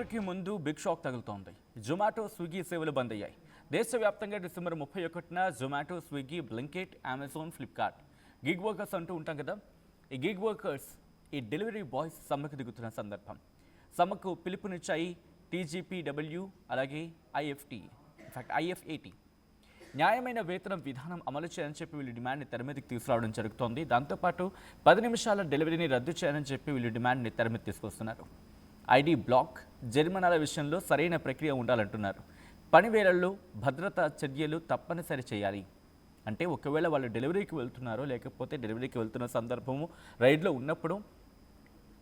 పండగకి ముందు big shock తగులుతోంది. జొమాటో, స్విగ్గీ సేవలు బంద్ అయ్యాయి. దేశవ్యాప్తంగా డిసెంబర్ 31న Zomato, Swiggy, Blinkit, Amazon, Flipkart gig workers అంటూ ఉంటాం కదా. ఈ గిగ్ వర్కర్స్, ఈ డెలివరీ బాయ్స్ సమ్మెకు దిగుతున్న సందర్భం. సమ్మెకు పిలుపునిచ్చాయి టీజీపీడబ్ల్యూ, అలాగే ఐఎఫ్ఏటి. న్యాయమైన వేతనం విధానం అమలు చేయాలని చెప్పి వీళ్ళు డిమాండ్ని తెర మీదకి తీసుకురావడం జరుగుతోంది. దాంతోపాటు 10 నిమిషాల డెలివరీని రద్దు చేయాలని చెప్పి వీళ్ళు డిమాండ్ని తెర మీద తీసుకొస్తున్నారు. ఐడి బ్లాక్, జరిమానాల విషయంలో సరైన ప్రక్రియ ఉండాలంటున్నారు. పని వేళల్లో భద్రతా చర్యలు తప్పనిసరి చేయాలి. అంటే ఒకవేళ వాళ్ళు డెలివరీకి వెళ్తున్నారో లేకపోతే డెలివరీకి వెళ్తున్న సందర్భము రైడ్లో ఉన్నప్పుడు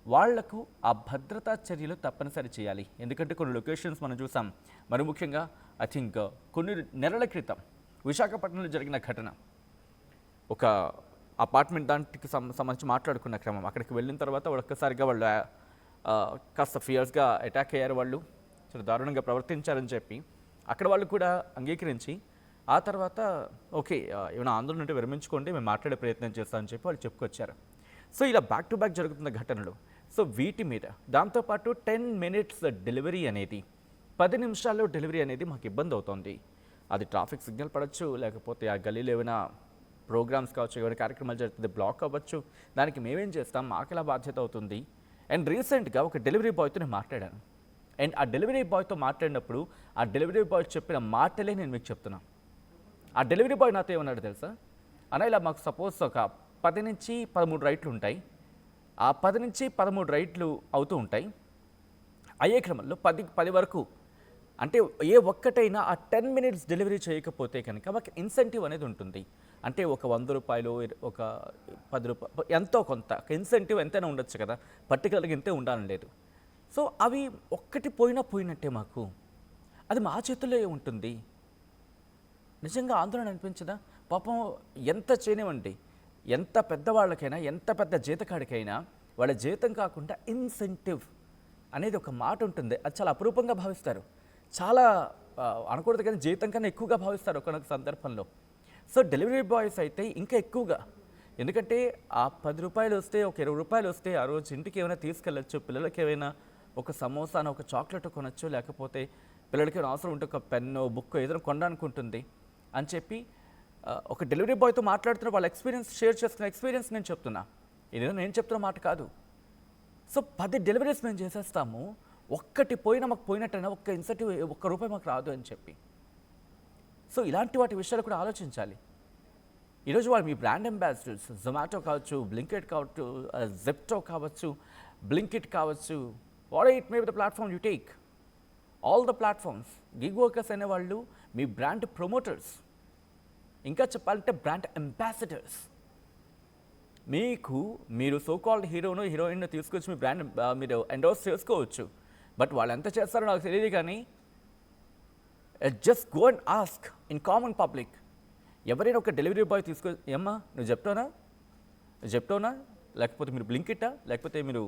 వాళ్లకు ఆ భద్రతా చర్యలు తప్పనిసరి చేయాలి. ఎందుకంటే కొన్ని లొకేషన్స్ మనం చూసాం. మరి ముఖ్యంగా ఐ థింక్ కొన్ని నెలల క్రితం విశాఖపట్నంలో జరిగిన ఘటన. ఒక అపార్ట్మెంట్ దానికి సంబంధించి మాట్లాడుకున్న క్రమం. అక్కడికి వెళ్ళిన తర్వాత ఒక్కసారిగా వాళ్ళు కాస్త ఫియర్స్గా అటాక్ అయ్యారు. వాళ్ళు చాలా దారుణంగా ప్రవర్తించారని చెప్పి అక్కడ వాళ్ళు కూడా అంగీకరించి ఆ తర్వాత ఓకే ఏమైనా ఆందోళన ఉంటే విరమించుకోండి, మేము మాట్లాడే ప్రయత్నం చేస్తామని చెప్పి వాళ్ళు చెప్పుకొచ్చారు. సో ఇలా బ్యాక్ టు బ్యాక్ జరుగుతున్న ఘటనలు. సో వీటి మీద దాంతోపాటు 10 minutes డెలివరీ అనేది, 10 నిమిషాల్లో డెలివరీ అనేది మాకు ఇబ్బంది అవుతుంది. అది ట్రాఫిక్ సిగ్నల్ పడవచ్చు, లేకపోతే ఆ గల్లీలో ఏమైనా ప్రోగ్రామ్స్ కావచ్చు, ఏమైనా కార్యక్రమాలు జరుగుతుంది, బ్లాక్ అవ్వచ్చు. దానికి మేమేం చేస్తాం, మాకు ఎలా బాధ్యత అవుతుంది. అండ్ రీసెంట్గా ఒక డెలివరీ బాయ్తో నేను మాట్లాడాను. అండ్ ఆ డెలివరీ బాయ్తో మాట్లాడినప్పుడు ఆ డెలివరీ బాయ్ చెప్పిన మాటలే నేను మీకు చెప్తున్నా. ఆ డెలివరీ బాయ్ నాతో ఏమన్నాడు తెలుసా? అన్న ఇలా మాకు సపోజ్ ఒక 10 నుంచి 13 రైట్లు ఉంటాయి. ఆ 10 నుంచి 13 రైట్లు అవుతూ ఉంటాయి. అయ్యే క్రమంలో 10 వరకు అంటే ఏ ఒక్కటైనా ఆ 10 minutes డెలివరీ చేయకపోతే కనుక మాకు ఇన్సెంటివ్ అనేది ఉంటుంది. అంటే ఒక 100 రూపాయలు, ఒక 10 రూపాయలు, ఎంతో కొంత ఇన్సెంటివ్ ఎంతైనా ఉండొచ్చు కదా, పర్టికులర్గా ఇంతే ఉండాలని లేదు. సో అవి ఒక్కటి పోయినట్టే మాకు. అది మా చేతుల్లో ఉంటుంది. నిజంగా ఆందోళన అనిపించదా? పాపం ఎంత చేయనివ్వండి, ఎంత పెద్దవాళ్ళకైనా, ఎంత పెద్ద జీతకాడికైనా వాళ్ళ జీతం కాకుండా ఇన్సెంటివ్ అనేది ఒక మాట ఉంటుంది. అది చాలా అపురూపంగా భావిస్తారు. చాలా అనకూడదు కానీ జీతం కన్నా ఎక్కువగా భావిస్తారు ఒకనొక సందర్భంలో. సో డెలివరీ బాయ్స్ అయితే ఇంకా ఎక్కువగా. ఎందుకంటే ఆ 10 రూపాయలు వస్తే, ఒక 20 రూపాయలు వస్తే ఆ రోజు ఇంటికి ఏమైనా తీసుకెళ్ళచ్చు, పిల్లలకి ఏమైనా ఒక సమోసాను, ఒక చాక్లెట్ కొనొచ్చు, లేకపోతే పిల్లలకి ఏమైనా అవసరం ఉంటే ఒక పెన్ను, బుక్ ఏదైనా కొనడానికి ఉంటుంది అని చెప్పి ఒక డెలివరీ బాయ్తో మాట్లాడుతున్న వాళ్ళ ఎక్స్పీరియన్స్ షేర్ చేస్తున్న ఎక్స్పీరియన్స్ నేను చెప్తున్నా. ఇదేదో నేను చెప్తున్న మాట కాదు. సో 10 డెలివరీస్ మేము చేసేస్తాము, ఒక్కటి పోయినా మాకు పోయినట్టయినా ఒక్క ఇన్సెంటివ్, ₹1 మాకు రాదు అని చెప్పి. సో ఇలాంటి వాటి విషయాలు కూడా ఆలోచించాలి. ఈరోజు వాళ్ళు మీ బ్రాండ్ అంబాసిడర్స్, జొమాటో కావచ్చు, బ్లింకిట్ కావచ్చు, జెప్టో కావచ్చు, బ్లింకిట్ కావచ్చు, what it may be the platform you take, all the platforms, gig workers అనేవాళ్ళు మీ బ్రాండ్ ప్రమోటర్స్, ఇంకా చెప్పాలంటే బ్రాండ్ అంబాసిడర్స్. మీరు సోకాల్డ్ హీరోను, హీరోయిన్ను తీసుకొచ్చి మీ బ్రాండ్ మీరు ఎండోర్స్ చేసుకోవచ్చు. బట్ వాళ్ళు ఎంత చేస్తారో నాకు తెలియదు కానీ just go and ask in common public. ఎవరైనా ఒక డెలివరీ బాయ్ ఏమ్మా నువ్వు చెప్తావునా, లేకపోతే మీరు బ్లింకిటా, లేకపోతే మీరు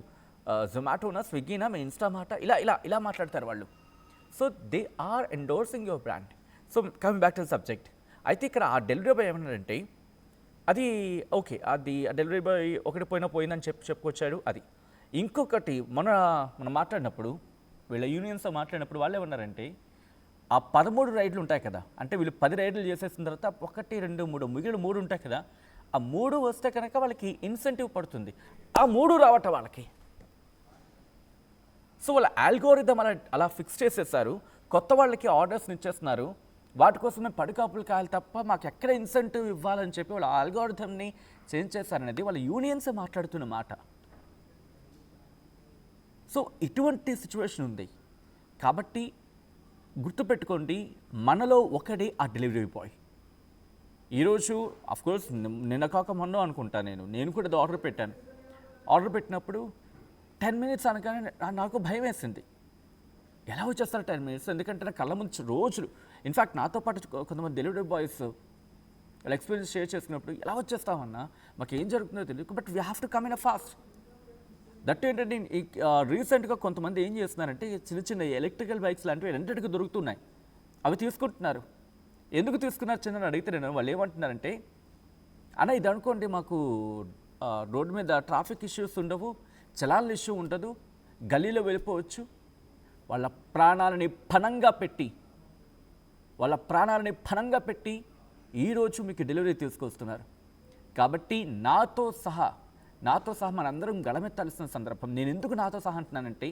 జొమాటోనా, స్విగ్గీనా, మీ ఇన్స్టామార్టా, ఇలా మాట్లాడతారు వాళ్ళు. So they are endorsing your brand. So coming back to the subject. అయితే ఇక్కడ ఆ డెలివరీ బాయ్ ఏమన్నారంటే అది ఓకే, అది ఆ డెలివరీ బాయ్ ఒకటి పోయిందని చెప్పుకొచ్చాడు. అది ఇంకొకటి మనం మాట్లాడినప్పుడు, వీళ్ళ యూనియన్స్తో మాట్లాడినప్పుడు వాళ్ళు ఏమన్నారంటే ఆ 13 రైడ్లు ఉంటాయి కదా, అంటే వీళ్ళు 10 రైడ్లు చేసేసిన తర్వాత 1, 2, 3 మిగిలిన 3 ఉంటాయి కదా, ఆ 3 వస్తే కనుక వాళ్ళకి ఇన్సెంటివ్ పడుతుంది. ఆ 3 రావటం వాళ్ళకి. సో వాళ్ళ ఆల్గోరిథం అలా ఫిక్స్ చేసేసారు. కొత్త వాళ్ళకి ఆర్డర్స్ని ఇచ్చేస్తున్నారు. వాటి కోసం మేము పడికాపులు కాయాలి తప్ప మాకు ఎక్కడ ఇన్సెంటివ్ ఇవ్వాలని చెప్పి వాళ్ళ ఆల్గోరిథంని చేంజ్ చేశారనేది వాళ్ళ యూనియన్సే మాట్లాడుతున్న మాట. సో ఇటువంటి సిచ్యువేషన్ ఉంది. కాబట్టి గుర్తుపెట్టుకోండి, మనలో ఒకడే ఆ డెలివరీ బాయ్. ఈరోజు అఫ్కోర్స్ నిన్న కాక మొన్న అనుకుంటా నేను కూడా ఆర్డర్ పెట్టాను. ఆర్డర్ పెట్టినప్పుడు 10 minutes అనగానే నాకు భయం వేసింది. ఎలా వచ్చేస్తారు 10 minutes? ఎందుకంటే నా కళ్ళ ముందు రోజులు, ఇన్ఫ్యాక్ట్ నాతో పాటు కొంతమంది డెలివరీ బాయ్స్ వాళ్ళ ఎక్స్పీరియన్స్ షేర్ చేసుకున్నప్పుడు ఎలా వచ్చేస్తామన్నా మాకు ఏం జరుగుతుందో తెలియదు, but we have to come in a fast. That ఏంటంటే రీసెంట్గా కొంతమంది ఏం చేస్తున్నారంటే చిన్న ఎలక్ట్రికల్ బైక్స్ లాంటివి రెండింటికి దొరుకుతున్నాయి, అవి తీసుకుంటున్నారు. ఎందుకు తీసుకున్నారు చిన్న అడిగితే వాళ్ళు ఏమంటున్నారంటే, అన్న ఇది అనుకోండి మాకు రోడ్డు మీద ట్రాఫిక్ ఇష్యూస్ ఉండవు, చలాన్ల ఇష్యూ ఉండదు, గల్లీలో వెళ్ళిపోవచ్చు, వాళ్ళ ప్రాణాలని పణంగా పెట్టి ఈరోజు మీకు డెలివరీ తీసుకొస్తున్నారు. కాబట్టి నాతో సహా మనందరం గళమెత్తాల్సిన సందర్భం. నేను ఎందుకు నాతో సహా అంటున్నానంటే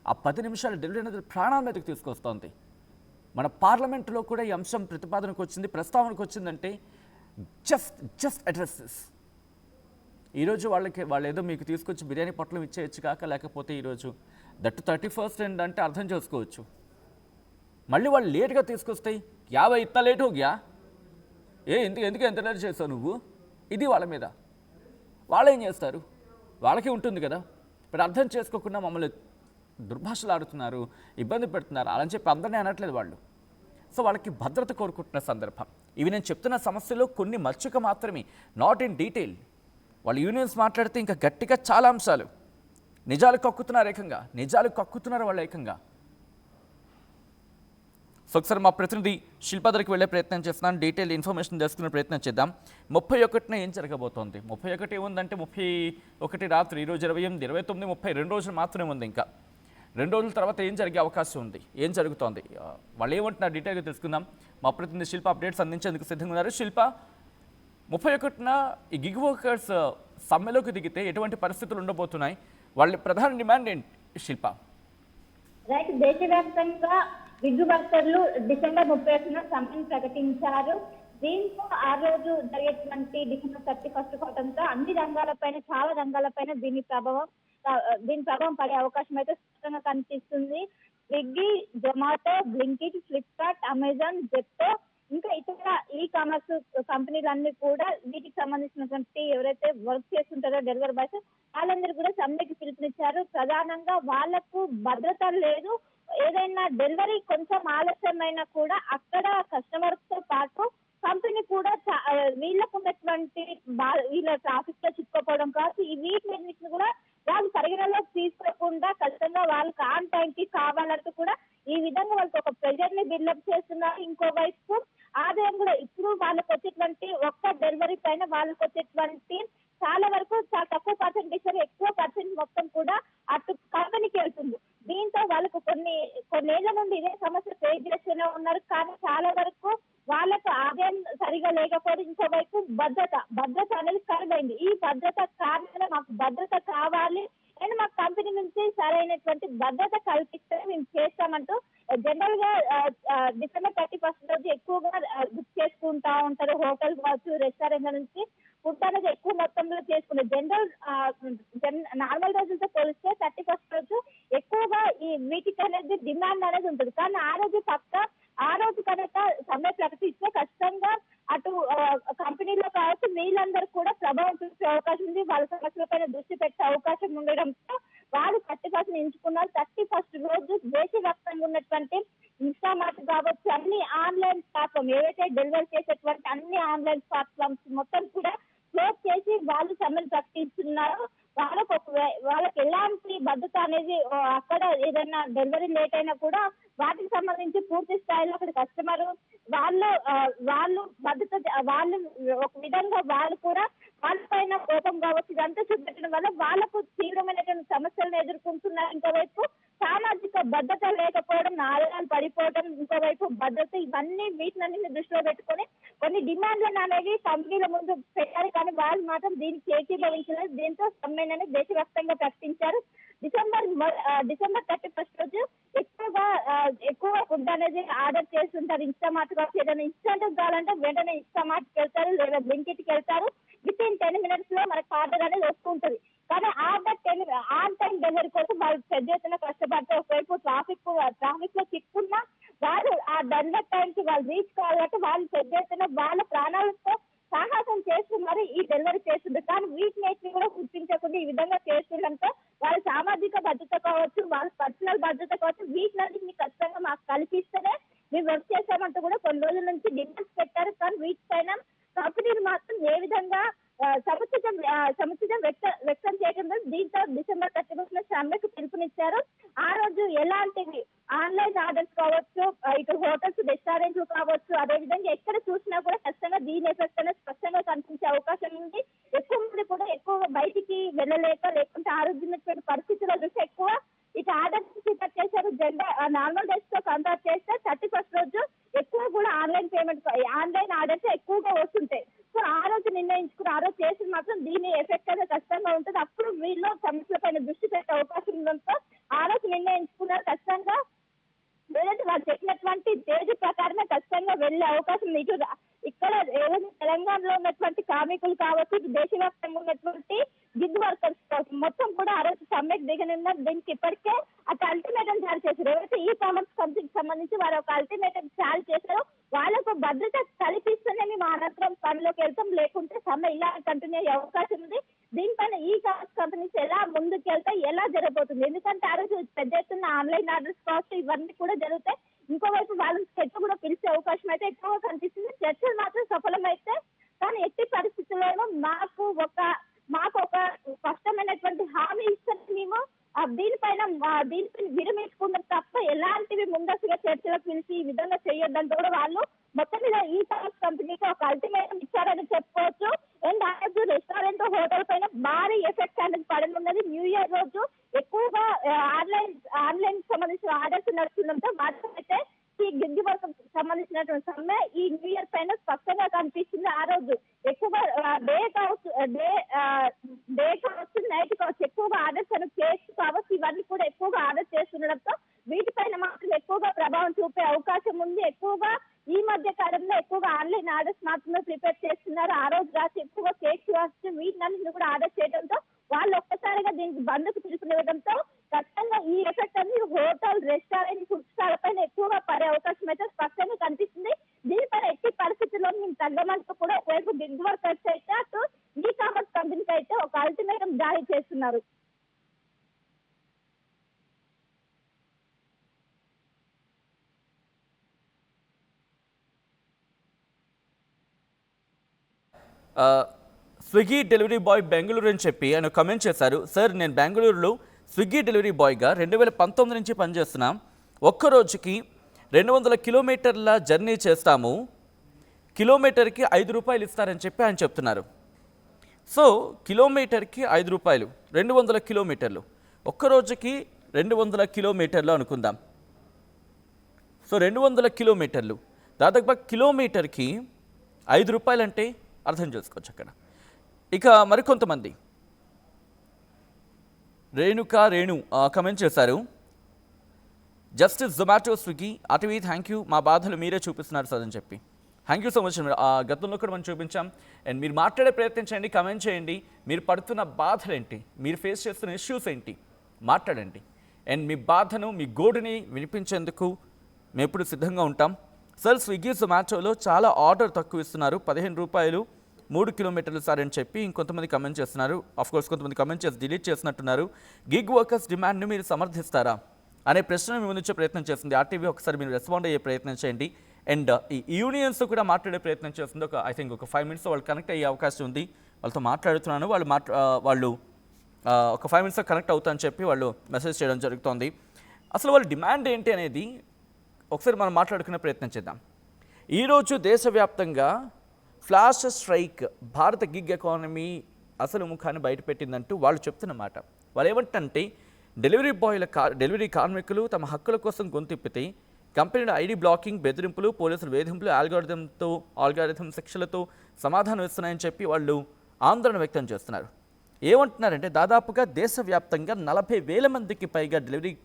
ఆ 10 నిమిషాల డెలివరీ అనేది ప్రాణాల మీదకి తీసుకొస్తోంది. మన పార్లమెంటులో కూడా ఈ అంశం ప్రస్తావనకు వచ్చిందంటే జస్ట్ అడ్రస్ దిస్. ఈరోజు వాళ్ళు ఏదో మీకు తీసుకొచ్చి బిర్యానీ పొట్లం ఇచ్చేయచ్చు కాక, లేకపోతే ఈరోజు దట్టు 31st ఏంటంటే అర్థం చేసుకోవచ్చు. మళ్ళీ వాళ్ళు లేట్గా తీసుకొస్తాయి, 50 ఇత్తా లేట్ హోగ్యా, ఎందుకు ఎంత లేట్ చేస్తావు నువ్వు, ఇది వాళ్ళ మీద. వాళ్ళు ఏం చేస్తారు, వాళ్ళకి ఉంటుంది కదా. ఇప్పుడు అర్థం చేసుకోకుండా మమ్మల్ని దుర్భాషలు ఆడుతున్నారు, ఇబ్బంది పెడుతున్నారు అని చెప్పి అందరినీ అనట్లేదు వాళ్ళు. సో వాళ్ళకి భద్రత కోరుకుంటున్న సందర్భం. ఇవి నేను చెప్తున్న సమస్యలో కొన్ని మచ్చుక మాత్రమే, నాట్ ఇన్ డీటెయిల్. వాళ్ళు యూనియన్స్ మాట్లాడితే ఇంకా గట్టిగా చాలా అంశాలు నిజాలు కక్కుతున్నారు వాళ్ళు ఏకంగా. సో ఒకసారి మా ప్రతినిధి శిల్ప దగ్గరికి వెళ్ళే ప్రయత్నం చేస్తున్నాను, డీటెయిల్ ఇన్ఫర్మేషన్ తెలుసుకునే ప్రయత్నం చేద్దాం. 31న ఏం జరగబోతోంది? 31 ఏముందంటే 31 రాత్రి, ఈరోజు 28, 29, 30 2 రోజులు మాత్రమే ఉంది. ఇంకా 2 రోజుల తర్వాత ఏం జరిగే అవకాశం ఉంది, ఏం జరుగుతోంది, వాళ్ళు ఏమంటున్నారు డీటెయిల్గా తెలుసుకుందాం. మా ప్రతినిధి శిల్ప అప్డేట్స్ అందించేందుకు సిద్ధంగా ఉన్నారు. శిల్ప, 31న ఈ గిగ్ వర్కర్స్ సమ్మెలోకి దిగితే ఎటువంటి పరిస్థితులు ఉండబోతున్నాయి, వాళ్ళ ప్రధాన డిమాండ్ ఏంటి శిల్ప? రైట్, దేశవ్యాప్తంగా గిగ్ వర్కర్లు డిసెంబర్ 31న సమ్మెను ప్రకటించారు. దీంతో ఆ రోజు జరిగేటువంటి డిసెంబర్ 31 కావడంతో అన్ని రంగాలపైన, చాలా రంగాలపైన దీని ప్రభావం పడే అవకాశం అయితే స్పష్టంగా కనిపిస్తుంది. Swiggy, Zomato, Blinkit, Flipkart, Amazon, Zepto ఇంకా ఇతర ఈ కామర్స్ కంపెనీలన్నీ కూడా వీటికి సంబంధించినటువంటి ఎవరైతే వర్క్ చేస్తుంటారో డెలివరీ బాయ్స్, వాళ్ళందరూ కూడా సమ్మెకి పిలుపునిచ్చారు. ప్రధానంగా వాళ్లకు భద్రత లేదు. ఏదైనా డెలివరీ కొంచెం ఆలస్యమైనా కూడా అక్కడ కస్టమర్ తో పాటు కంపెనీ కూడా వీళ్ళకు ఉన్నటువంటి వీళ్ళ ట్రాఫిక్ లో చిక్కుకోవడం కాదు, ఈ వీటిని కూడా వాళ్ళు పరిగణలోకి తీసుకోకుండా ఖచ్చితంగా వాళ్ళకి ఆన్ టైం కి కావాలంటూ కూడా ఈ విధంగా వాళ్ళకి ఒక ప్రెజర్ ని బిల్డప్ చేస్తున్నారు. ఇంకోవైపు ఆదాయం కూడా ఇప్పుడు వాళ్ళకి వచ్చేటువంటి ఒక్క డెలివరీ పైన వాళ్ళకి వచ్చేటువంటి చాలా వరకు చాలా తక్కువ పర్సెంటేజ్, ఎక్కువ పర్సెంట్ మొత్తం కూడా అటు కంపెనీకి వెళ్తుంది. దీంతో వాళ్ళకు కొన్నేళ్ల నుండి ఇదే సమస్య ఫేస్ చేస్తూనే ఉన్నారు. కానీ చాలా వరకు వాళ్ళకు ఆదాయం సరిగా లేకపోతే ఇంకోవైపు భద్రత అనేది కరువైంది. ఈ భద్రత కారణంగా మాకు భద్రత కావాలి అండ్ మా కంపెనీ నుంచి సరైనటువంటి భద్రత కల్పిస్తే మేము చేస్తామంటూ జనరల్ గా డిసెంబర్ 31 రోజు ఎక్కువగా బుక్ చేసుకుంటా ఉంటారు. హోటల్ కావచ్చు, రెస్టారెంట్ల నుంచి ఫుడ్ అనేది ఎక్కువ మొత్తంలో చేసుకుంటారు. నార్మల్ రోజులతో పోలిస్తే 31 రోజు ఎక్కువగా ఈ వీటికి అనేది డిమాండ్ అనేది ఉంటుంది. కానీ ఆ రోజు కనుక సమ్మె ప్రకటిస్తే ఖచ్చితంగా అటు కంపెనీలో కావచ్చు వీళ్ళందరూ కూడా ప్రభావం చూసే అవకాశం ఉంది. వాళ్ళ సమస్యలపైన దృష్టి పెట్టే అవకాశం ఉండడంతో వాళ్ళు 31 ఎంచుకున్నారు. 31 రోజు దేశవ్యాప్తంగా ఉన్నటువంటి ఇన్స్టామార్ట్ కావచ్చు, అన్ని ఆన్లైన్ ప్లాట్ఫామ్ ఏవైతే డెలివరీ చేసేటువంటి అన్ని ఆన్లైన్ ప్లాట్ఫామ్స్ మొత్తం కూడా క్లోజ్ చేసి వాళ్ళు సమ్మెను ప్రకటిస్తున్నారు. వాళ్ళకి ఎలాంటి భద్రత అనేది అక్కడ ఏదైనా డెలివరీ లేట్ అయినా కూడా వాటికి సంబంధించి పూర్తి స్థాయిలో అక్కడ కస్టమర్ వాళ్ళు భద్రత వాళ్ళు ఒక విధంగా వాళ్ళు కూడా వాళ్ళపైన కోపం కావచ్చు ఇదంతా చూపెట్టడం వల్ల వాళ్ళకు తీవ్రమైనటువంటి సమస్యలను ఎదుర్కొంటున్నారు. ఇంకోవైపు సామాజిక భద్రత లేకపోవడం, ఆదాయాలు పడిపోవడం, ఇంకోవైపు భద్రత, ఇవన్నీ వీటినన్నింటినీ దృష్టిలో పెట్టుకొని కొన్ని డిమాండ్లను అనేవి కంపెనీల ముందు పెట్టారు. కానీ వాళ్ళు మాత్రం దీనికి ఏకీభవించలేదు. దీంతో సమ్మెను దేశవ్యాప్తంగా ప్రకటించారు. డిసెంబర్ 31 రోజు ఎక్కువ ఫుడ్ అనేది ఆర్డర్ చేస్తుంటారు. ఇన్స్టామార్ట్ కావచ్చు, ఏదైనా ఇన్స్టెంట్ కావాలంటే వెంటనే ఇన్స్టామార్ట్కి వెళ్తారు లేదా బ్లింకిట్కి వెళ్తారు. విత్ ఇన్ 10 minutes లో మనకు ఆర్డర్ అనేది వస్తుంటది. కానీ ఆన్ టైం డెలివరీ కోసం వాళ్ళు పెద్ద ఎత్తున కష్టపడితే ఒకవైపు ట్రాఫిక్ లో చిక్కున్నా వాళ్ళు ఆ డెలివరీ టైంకి వాళ్ళు రీచ్ కావాలంటే వాళ్ళు పెద్ద ఎత్తున వాళ్ళ ప్రాణాలతో సాహసం చేస్తూ మరి ఈ డెలివరీ చేస్తుంది. కానీ వీటిని కూడా గుర్తించకుండా ఈ విధంగా చేస్తుండడంతో వాళ్ళ సామాజిక భద్రత కావచ్చు, వాళ్ళ పర్సనల్ భద్రత కావచ్చు, వీటిని ఖచ్చితంగా మాకు కల్పిస్తేనే మేము వర్క్ చేస్తామంటూ కూడా కొన్ని రోజుల నుంచి డిమాండ్స్ పెట్టారు. కానీ వీటిపైన కంపెనీలు మాత్రం ఏ విధంగా సముచితం వ్యక్తం చేయడం. దీంతో డిసెంబర్ 31 సమ్మెకు పిలుపునిచ్చారు. ఆ రోజు ఎలాంటివి ఆన్లైన్ ఆర్డర్స్ కావచ్చు, ఇటు హోటల్స్, రెస్టారెంట్లు కావచ్చు, అదేవిధంగా ఎక్కడ చూసినా కూడా ఖచ్చితంగా దీని ఎఫెక్ట్ అనేది స్పష్టంగా కనిపించే అవకాశం ఉంది. ఎక్కువ మంది కూడా బయటికి వెళ్ళలేక లేకుంటే ఆరోగ్యమైనటువంటి పరిస్థితుల్లో చూస్తే ఎక్కువ ఇక ఆర్డర్స్ ప్రిపేర్ చేశారు. నార్మల్ డేస్ తో కంపేర్ చేస్తే 31st రోజు ఎక్కువ కూడా ఆన్లైన్ ఆర్డర్స్ ఎక్కువగా వస్తుంటాయి. సో ఆ రోజు నిర్ణయించుకుని ఆ రోజు చేసి మాత్రం దీని ఎఫెక్ట్ అనేది ఖచ్చితంగా ఉంటుంది. అప్పుడు వీళ్ళు సమస్యల పైన దృష్టి పెట్టే అవకాశం ఉండడంతో ఆ రోజు నిర్ణయించుకున్నారు. ఖచ్చితంగా లేదంటే వాళ్ళు చెప్పినటువంటి తేదీ ప్రకారమే ఖచ్చితంగా వెళ్లే అవకాశం ఉంది. ఇక్కడ ఏదైనా తెలంగాణలో ఉన్నటువంటి కార్మికులు కావచ్చు, దేశవ్యాప్తంగా ఉన్నటువంటి గిగ్ వర్కర్స్ కావచ్చు, మొత్తం కూడా ఆ రోజు సమ్మెకు దిగనున్నారు. దీనికి ఇప్పటికే ఒక అల్టిమేటం జారీ చేశారు. ఎవరైతే ఈ కామర్స్ కంపెనీకి సంబంధించి వారు ఒక అల్టిమేటం జారీ చేశారో వాళ్ళకు భద్రత కల్పిస్తేనే మేము అనంతరం పనిలోకి వెళ్తాం, లేకుంటే సమ్మె ఇలా కంటిన్యూ అయ్యే అవకాశం ఉంది. దీనిపైన ఈ కామర్స్ కంపెనీస్ ఎలా ముందుకు వెళ్తాయి, ఎలా జరగబోతుంది? ఎందుకంటే ఆ రోజు పెద్ద ఎత్తున ఆన్లైన్ ఆర్డర్స్ కావచ్చు, ఇవన్నీ కూడా జరుగుతాయి. ఇంకోవైపు వాళ్ళని చర్చ కూడా పిలిచే అవకాశం అయితే ఎక్కువగా కనిపిస్తుంది. చర్చలు మాత్రం సఫలమైతే కానీ ఎట్టి పరిస్థితుల్లోనూ మాకు ఒక స్పష్టమైనటువంటి హామీ ఇస్తారు. మేము దీనిపైన విరమించుకుంటాం తప్ప ఎలాంటివి ముందస్తుగా చర్చలకు పిలిచి ఈ విధంగా చేయొద్దంటూ కూడా వాళ్ళు మొత్తం మీద ఈ కామర్స్ కంపెనీకి ఒక అల్టిమేటం ఇచ్చారని చెప్పుకోవచ్చు. అండ్ ఆ రోజు రెస్టారెంట్, హోటల్ పైన భారీ ఎఫెక్ట్ అనేది పడనున్నది. న్యూ ఇయర్ రోజు ఎక్కువగా ఆన్లైన్ సంబంధించిన ఆర్డర్స్ నడుస్తుండటంతో వాటికైతే ఈ గిగ్ వర్క్ సంబంధించినటువంటి సమ్మె ఈ న్యూ ఇయర్ పైన స్పష్టంగా కనిపిస్తుంది. ఆ రోజు ఎక్కువగా డే కావచ్చు, నైట్ కావచ్చు, ఎక్కువగా ఆర్డర్స్ అని కేక్స్ కావచ్చు, ఇవన్నీ కూడా ఎక్కువగా ఆర్డర్ చేస్తుండడంతో వీటిపైన మాత్రం ఎక్కువగా ప్రభావం చూపే అవకాశం ఉంది. ఎక్కువగా ఈ మధ్య కాలంలో ఎక్కువగా ఆన్లైన్ ఆర్డర్స్ మాత్రమే ప్రిపేర్ చేస్తున్నారు. ఆ రోజు రాసి ఎక్కువగా కేక్స్ కావచ్చు, వీటిని కూడా ఆర్డర్ చేయడంతో వాళ్ళు ఒక్కసారిగా దీనికి బంద్కు పిలుపునివ్వడంతో ఖచ్చితంగా ఈ ఎఫెక్ట్ అనేది హోటల్, రెస్టారెంట్, ఫుడ్ స్టాల్ పైన ఎక్కువగా పడే అవకాశం అయితే స్పష్టంగా కనిపిస్తుంది. దీనిపైన ఎట్టి పరిస్థితుల్లో మేము తగ్గమంటూ కూడా ఒకవైపు గిగ్ వర్కర్స్ అయితే అటు ఈ కామర్స్ కంపెనీకి అయితే ఒక అల్టిమేటం జారీ చేస్తున్నారు. స్విగ్గీ డెలివరీ బాయ్ బెంగళూరు అని చెప్పి ఆయన కమెంట్ చేశారు. సార్, నేను బెంగళూరులో స్విగ్గీ డెలివరీ బాయ్గా 2019 నుంచి పనిచేస్తున్నాం. ఒక్కరోజుకి 200 కిలోమీటర్ల జర్నీ చేస్తాము. కిలోమీటర్కి 5 రూపాయలు ఇస్తారని చెప్పి ఆయన చెప్తున్నారు. సో కిలోమీటర్కి 5 రూపాయలు, 200 కిలోమీటర్లు, ఒక్కరోజుకి 200 కిలోమీటర్లు అనుకుందాం. సో 200 కిలోమీటర్లు, దాదాపుగా కిలోమీటర్కి 5 రూపాయలు అంటే అర్థం చేసుకోవచ్చు అక్కడ. ఇక మరికొంతమంది రేణు కమెంట్ చేశారు. జస్టిస్ జొమాటో, స్విగ్గీ, అటవీ, థ్యాంక్ యూ, మా బాధలు మీరే చూపిస్తున్నారు సార్ అని చెప్పి. Thank you so much. గతంలో కూడా మనం చూపించాం. అండ్ మీరు మాట్లాడే ప్రయత్నం చేయండి, కమెంట్ చేయండి. మీరు పడుతున్న బాధలు ఏంటి, మీరు ఫేస్ చేస్తున్న ఇష్యూస్ ఏంటి, మాట్లాడండి. అండ్ మీ బాధను, మీ గోడుని వినిపించేందుకు మేము ఎప్పుడు సిద్ధంగా ఉంటాం. సార్, స్విగ్గీ, జొమాటోలో చాలా ఆర్డర్ తక్కువ ఇస్తున్నారు, 15 రూపాయలు 3 కిలోమీటర్లు సార్ అని చెప్పి ఇంకొంతమంది కమెంట్ చేస్తున్నారు. ఆఫ్కోర్స్ కొంతమంది కమెంట్ చేసి డిలీట్ చేసినట్టున్నారు. గిగ్ వర్కర్స్ డిమాండ్ని మీరు సమర్థిస్తారా అనే ప్రశ్న మీ ముందుంచే ప్రయత్నం చేస్తుంది ఆర్టీవీ. ఒకసారి మీరు రెస్పాండ్ అయ్యే ప్రయత్నం చేయండి. అండ్ ఈ యూనియన్స్ కూడా మాట్లాడే ప్రయత్నం చేస్తుంది. ఐ థింక్ ఒక 5 minutes వాళ్ళు కనెక్ట్ అయ్యే అవకాశం ఉంది. వాళ్ళతో మాట్లాడుతున్నాను. వాళ్ళు ఒక 5 minutes కనెక్ట్ అవుతా అని చెప్పి వాళ్ళు మెసేజ్ చేయడం జరుగుతోంది. అసలు వాళ్ళ డిమాండ్ ఏంటి అనేది ఒకసారి మనం మాట్లాడుకునే ప్రయత్నం చేద్దాం. ఈరోజు దేశవ్యాప్తంగా ఫ్లాష్ స్ట్రైక్ భారత గిగ్ ఎకానమీ అసలు ముఖాన్ని బయటపెట్టిందంటూ వాళ్ళు చెప్తున్నమాట. వాళ్ళు ఏమంటే డెలివరీ కార్మికులు తమ హక్కుల కోసం గొంతిప్పితే కంపెనీల ఐడి బ్లాకింగ్, బెదిరింపులు, పోలీసుల వేధింపులు, ఆల్గారిథం శిక్షలతో సమాధానం ఇస్తున్నాయని చెప్పి వాళ్ళు ఆందోళన వ్యక్తం చేస్తున్నారు. ఏమంటున్నారంటే దాదాపుగా దేశవ్యాప్తంగా 40,000 మందికి పైగా డెలివరీ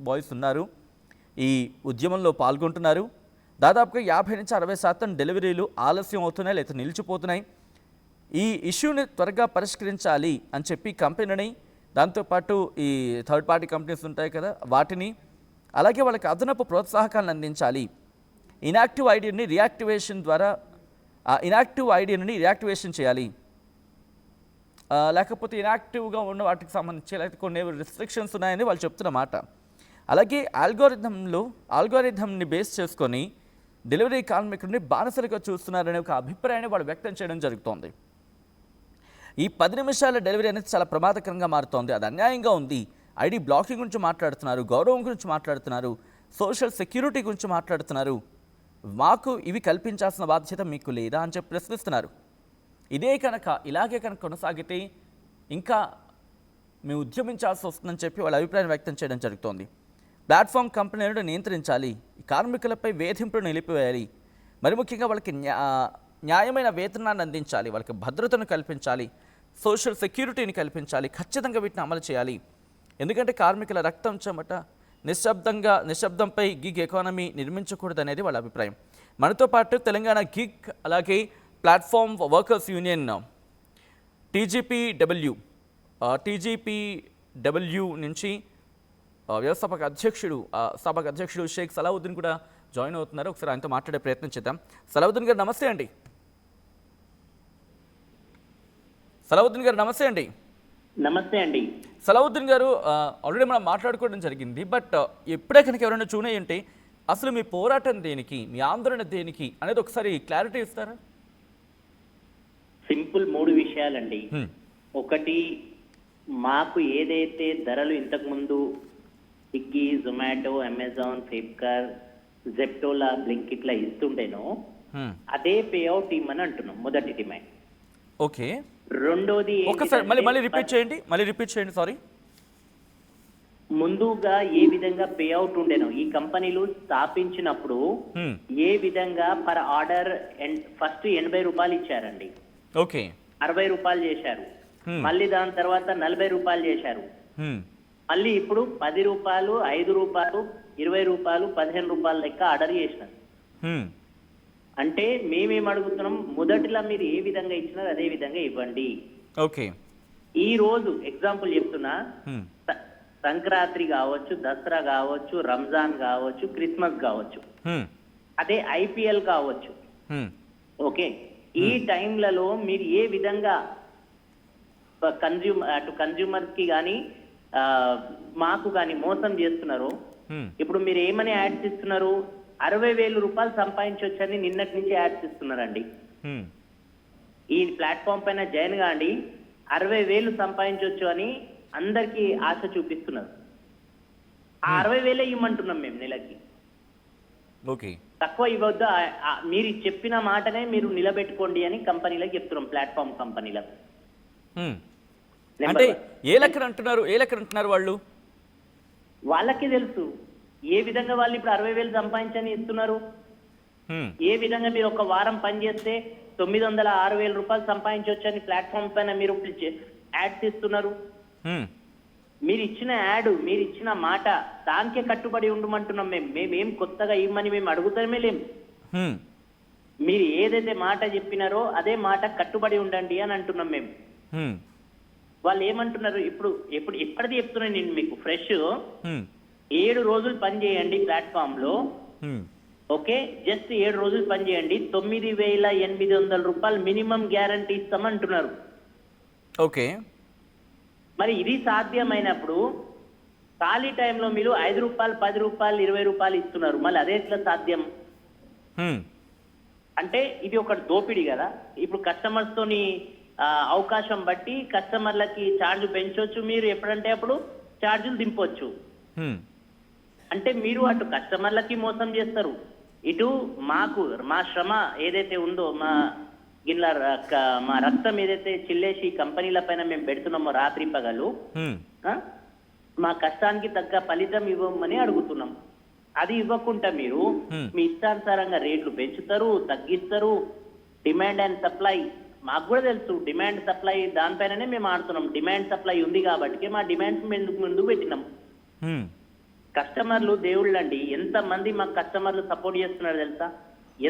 బాయ్స్ ఉన్నారు, ఈ ఉద్యమంలో పాల్గొంటున్నారు. దాదాపుగా 50 నుంచి 60% డెలివరీలు ఆలస్యం అవుతున్నాయి లేదా నిలిచిపోతున్నాయి. ఈ ఇష్యూని త్వరగా పరిష్కరించాలి అని చెప్పి కంపెనీని, దాంతోపాటు ఈ థర్డ్ పార్టీ కంపెనీస్ ఉంటాయి కదా వాటిని, అలాగే వాళ్ళకి అదనపు ప్రోత్సాహకాలను అందించాలి. ఇనాక్టివ్ ఐడిని రియాక్టివేషన్ చేయాలి. లేకపోతే ఇనాక్టివ్గా ఉన్న వాటికి సంబంధించి లేకపోతే కొన్ని రిస్ట్రిక్షన్స్ ఉన్నాయని వాళ్ళు చెప్తున్నమాట. అలాగే ఆల్గోరిథంని బేస్ చేసుకొని డెలివరీ కార్మికుడిని బానిసలుగా చూస్తున్నారనే ఒక అభిప్రాయాన్ని వాళ్ళు వ్యక్తం చేయడం జరుగుతోంది. ఈ 10 నిమిషాల డెలివరీ అనేది చాలా ప్రమాదకరంగా మారుతోంది. అది అన్యాయంగా ఉంది. ఐడి బ్లాకింగ్ గురించి మాట్లాడుతున్నారు, గౌరవం గురించి మాట్లాడుతున్నారు, సోషల్ సెక్యూరిటీ గురించి మాట్లాడుతున్నారు. మాకు ఇవి కల్పించాల్సిన బాధ్యత మీకు లేదా అని చెప్పి ప్రశ్నిస్తున్నారు. ఇలాగే కనుక కొనసాగితే ఇంకా మేము ఉద్యమించాల్సి వస్తుందని చెప్పి వాళ్ళ అభిప్రాయం వ్యక్తం చేయడం జరుగుతోంది. ప్లాట్ఫామ్ కంపెనీలను నియంత్రించాలి, ఈ కార్మికులపై వేధింపులు నిలిపివేయాలి, మరి ముఖ్యంగా వాళ్ళకి న్యాయమైన వేతనాన్ని అందించాలి, వాళ్ళకి భద్రతను కల్పించాలి, సోషల్ సెక్యూరిటీని కల్పించాలి, ఖచ్చితంగా వీటిని అమలు చేయాలి. ఎందుకంటే కార్మికుల రక్తం చెమట నిశ్శబ్దంపై గిగ్ ఎకానమీ నిర్మించకూడదనేది వాళ్ళ అభిప్రాయం. మనతో పాటు తెలంగాణ గిగ్ అలాగే ప్లాట్ఫామ్ వర్కర్స్ యూనియన్ టీజీపీడబ్ల్యూ నుంచి వ్యవస్థాపక అధ్యక్షుడు షేక్ సలావుద్దీన్ కూడా జాయిన్ అవుతున్నారు. ఒకసారి ఆయనతో మాట్లాడే ప్రయత్నం చేద్దాం. సలావుద్దీన్ గారు నమస్తే అండి. నమస్తే అండి. సలావుద్దీన్ గారు, ఆల్రెడీ మనం మాట్లాడుకోవడం జరిగింది. బట్ ఎప్పుడే కనుక ఎవరైనా చూనే ఉంటే అసలు మీ పోరాటం దేనికి, మీ ఆందోళన దేనికి అనేది ఒకసారి క్లారిటీ ఇస్తారా? సింపుల్ 3 విషయాలండి. ఒకటి, మాకు ఏదైతే ధరలు ఇంతకుముందు స్విగ్గీ, జొమాటో, అమెజాన్, ఫ్లిప్కార్ట్, జెప్టోలా, బ్లింకిట్లా ఇస్తుండేనో అదే పే అవుట్ ఇమ్మని అంటున్నాం. మొదటి డిమాండ్. ఓకే. రెండోది ఒకసారి మళ్ళీ రిపీట్ చేయండి. సారీ. ముందుగా ఏ విధంగా పే అవుట్ ఉండేనో ఈ కంపెనీలు స్థాపించినప్పుడు ఏ విధంగా పర్ ఆర్డర్ ఫస్ట్ 80 రూపాయలు ఇచ్చారండి. ఓకే. 60 రూపాయలు చేశారు. మళ్ళీ దాని తర్వాత 40 రూపాయలు చేశారు. మళ్ళీ ఇప్పుడు 10 రూపాయలు, 5 రూపాయలు, 20 రూపాయలు, 15 రూపాయల లెక్క ఆర్డర్ చేసినారు. అంటే మేమేం అడుగుతున్నాం, మొదటిలా మీరు ఏ విధంగా ఇచ్చినారు అదే విధంగా ఇవ్వండి. ఓకే. ఈ రోజు ఎగ్జాంపుల్ చెప్తున్నా, సంక్రాంతి కావచ్చు, దసరా కావచ్చు, రంజాన్ కావచ్చు, క్రిస్మస్ కావచ్చు, అదే ఐపీఎల్ కావచ్చు. ఓకే. ఈ టైంలలో మీరు ఏ విధంగా కన్జ్యూమర్స్ కి కానీ మాకు కానీ మోసం చేస్తున్నారు. ఇప్పుడు మీరు ఏమని యాడ్స్ ఇస్తున్నారు, 60,000 రూపాయలు సంపాదించవచ్చని నిన్నటి నుంచి యాడ్స్ ఇస్తున్నారండి. ఈ ప్లాట్ఫామ్ పైన జాయిన్ కాండి, 60,000 సంపాదించవచ్చు అని అందరికి ఆశ చూపిస్తున్నారు. ఆ 60,000 ఇవ్వమంటున్నాం మేము నెలకి. ఓకే. తక్కువ ఇవ్వద్దు, మీరు చెప్పిన మాటనే మీరు నిలబెట్టుకోండి అని కంపెనీలకు చెప్తున్నాం, ప్లాట్ఫామ్ కంపెనీలకు. అంటే ఏ లెక్కన అంటున్నారు వాళ్ళు? వాళ్ళకి తెలుసు ఏ విధంగా వాళ్ళు ఇప్పుడు 60,000 సంపాదించని ఇస్తున్నారు. ఏ విధంగా మీరు ఒక వారం పని చేస్తే 906,000 రూపాయలు సంపాదించవచ్చు అని ప్లాట్ఫామ్ పైన మీరు యాడ్స్ ఇస్తున్నారు. మీరు ఇచ్చిన యాడ్, మీరు ఇచ్చిన మాట, దానికే కట్టుబడి ఉండమంటున్నాం మేమేం కొత్తగా ఇవ్వమని మేము అడుగుతామే లేం. మీరు ఏదైతే మాట చెప్పినారో అదే మాట కట్టుబడి ఉండండి అని అంటున్నాం మేము. వాళ్ళు ఏమంటున్నారు, ఇప్పుడు ఎప్పటిది చెప్తున్నాను నేను మీకు ఫ్రెష్. 7 రోజులు పని చేయండి ప్లాట్ఫామ్ లో. ఓకే, జస్ట్ 7 రోజులు పని చేయండి, 9,800 రూపాయలు మినిమం గ్యారంటీ ఇస్తామంటున్నారు. ఓకే. మరి ఇది సాధ్యమైనప్పుడు ఖాళీ టైంలో మీరు 5 రూపాయలు, 10 రూపాయలు, 20 రూపాయలు ఇస్తున్నారు. మళ్ళీ అదే ఎట్లా సాధ్యం? అంటే ఇది ఒక దోపిడీ కదా. ఇప్పుడు కస్టమర్స్ తోని అవకాశం బట్టి కస్టమర్లకి ఛార్జ్ పెంచవచ్చు, మీరు ఎప్పుడంటే అప్పుడు ఛార్జీలు దింపొచ్చు. అంటే మీరు అటు కస్టమర్లకి మోసం చేస్తారు, ఇటు మాకు మా శ్రమ ఏదైతే ఉందో, మా రక్తం ఏదైతే చిల్లేసి కంపెనీల పైన మేము పెడుతున్నామో రాత్రి పగలు, మా కష్టానికి తగ్గ ఫలితం ఇవ్వమని అడుగుతున్నాం. అది ఇవ్వకుండా మీరు మీ ఇష్టానుసారంగా రేట్లు పెంచుతారు, తగ్గిస్తారు. డిమాండ్ అండ్ సప్లై మాకు కూడా తెలుసు, డిమాండ్ సప్లై దానిపైననే మేము ఆడుతున్నాం. డిమాండ్ సప్లై ఉంది కాబట్టి మా డిమాండ్స్ ముందుకు పెట్టినాం. కస్టమర్లు దేవుళ్ళండి. ఎంత మంది మాకు కస్టమర్లు సపోర్ట్ చేస్తున్నారు తెలుసా?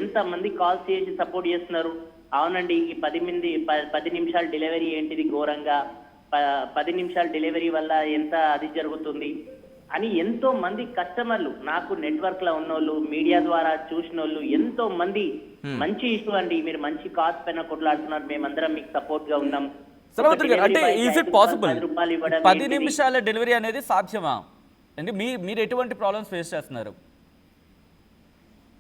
ఎంత మంది కాల్స్ చేసి సపోర్ట్ చేస్తున్నారు. అవునండి, ఈ 10 నిమిషాల డెలివరీ ఏంటిది ఘోరంగా, 10 నిమిషాల డెలివరీ వల్ల ఎంత అది జరుగుతుంది అని ఎంతో మంది కస్టమర్లు, నాకు నెట్వర్క్ లో ఉన్నోళ్ళు, మీడియా ద్వారా చూసిన వాళ్ళు ఎంతో మంది. మంచి ఇష్యూ అండి, మీరు మంచి కాజ్ పైన కొట్లాడుతున్నారు, మేమందరం మీకు సపోర్ట్ గా ఉన్నాం. అంటే ఈజ్ ఇట్ పాసిబుల్ 10 నిమిషాల డెలివరీ అనేది సాధ్యమా? అంటే మీరు ఎటువంటి ప్రాబ్లమ్స్ ఫేస్ చేస్తున్నారు?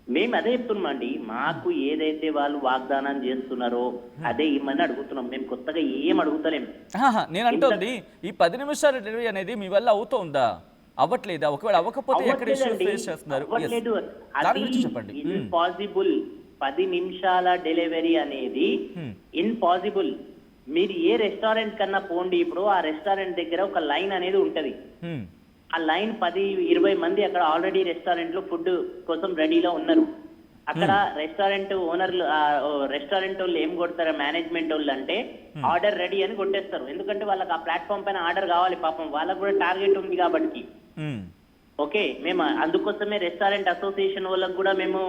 మేము అదే చెప్తున్నామండి, మాకు ఏదైతే వాళ్ళు వాగ్దానం చేస్తున్నారో అదే ఇమ్మని అడుగుతున్నాం. మేము కొత్తగా ఏం అడుగుతలేం. నేను అంటుంది ఈ 10 నిమిషాల డెలివరీ అనేది మీ వల్ల అవుతుందా, అవ్వట్లేదా? ఒకవేళ అవ్వకపోతే ఎక్కడ ఇష్యూస్ ఫేస్ చేస్తున్నారు? చెప్పండి. ఇంపాసిబుల్ 10 నిమిషాల డెలివరీ అనేది ఇంపాసిబుల్. మీరు ఏ రెస్టారెంట్ కన్నా పోండి, ఇప్పుడు ఆ రెస్టారెంట్ దగ్గర ఒక లైన్ అనేది ఉంటది. ఆ లైన్ 10-20 మంది అక్కడ ఆల్రెడీ రెస్టారెంట్ లో ఫుడ్ కోసం రెడీలో ఉన్నారు. అక్కడ రెస్టారెంట్ ఓనర్లు రెస్టారెంట్ వాళ్ళు ఏం కొడతారు, మేనేజ్మెంట్ వాళ్ళు అంటే ఆర్డర్ రెడీ అని కొట్టేస్తారు. ఎందుకంటే వాళ్ళకి ఆ ప్లాట్ఫామ్ పైన ఆర్డర్ కావాలి, పాపం వాళ్ళకు కూడా టార్గెట్ ఉంది కాబట్టి. ఓకే, మేము అందుకోసమే రెస్టారెంట్ అసోసియేషన్ వాళ్ళకు కూడా మేము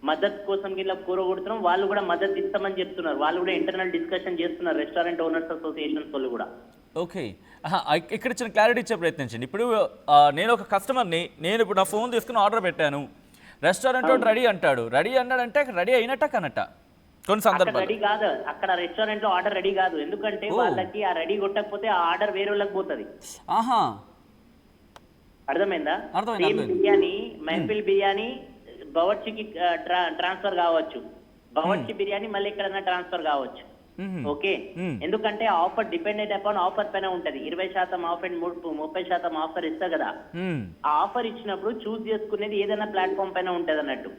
మద్దతు కోసం గిట్లా కూరగొడుతున్నాం. వాళ్ళు కూడా మద్దతు ఇస్తామని చెప్తున్నారు. వాళ్ళు కూడా ఇంటర్నల్ డిస్కషన్ చేస్తున్నారు, రెస్టారెంట్ ఓనర్స్ అసోసియేషన్స్ వాళ్ళు కూడా. ఓకే, ఇక్కడ చిన్న క్లారిటీ ఇచ్చే ప్రయత్నించండి. ఇప్పుడు నేను ఒక కస్టమర్ని, నేను ఇప్పుడు నా ఫోన్ తీసుకుని ఆర్డర్ పెట్టాను, రెస్టారెంట్ వాడు రెడీ అంటాడు, రెడీ అన్నాడంటే రెడీ అయినట్ట కనట్ట కొన్ని సందర్భాలు రెడీ కాదు, అక్కడ రెస్టారెంట్ లో ఆర్డర్ రెడీ కాదు. ఎందుకంటే వాళ్ళకి ఆ రెడీ కొట్టకపోతే ఆ ఆర్డర్ వేరే వాళ్ళకి పోతుంది. ఆహా, అర్థమైందా? బిర్యానీ, మహఫిల్ బిర్యానీ బవర్చికి ట్రాన్స్ఫర్ కావచ్చు, బవర్చి బిర్యానీ మళ్ళీ ఎక్కడైనా ట్రాన్స్ఫర్ కావచ్చు. ఓకే, ఎందుకంటే ఆఫర్ డిపెండెంట్ అపాన్ ఆఫర్ పైన ఉంటది. 20% ఆఫ్ అండ్ 30% ఆఫర్ ఇస్తా కదా, ఆ ఆఫర్ ఇచ్చినప్పుడు చూస్ చేసుకునేది ఏదైనా ప్లాట్ఫామ్ పైన ఉంటది అన్నట్టు.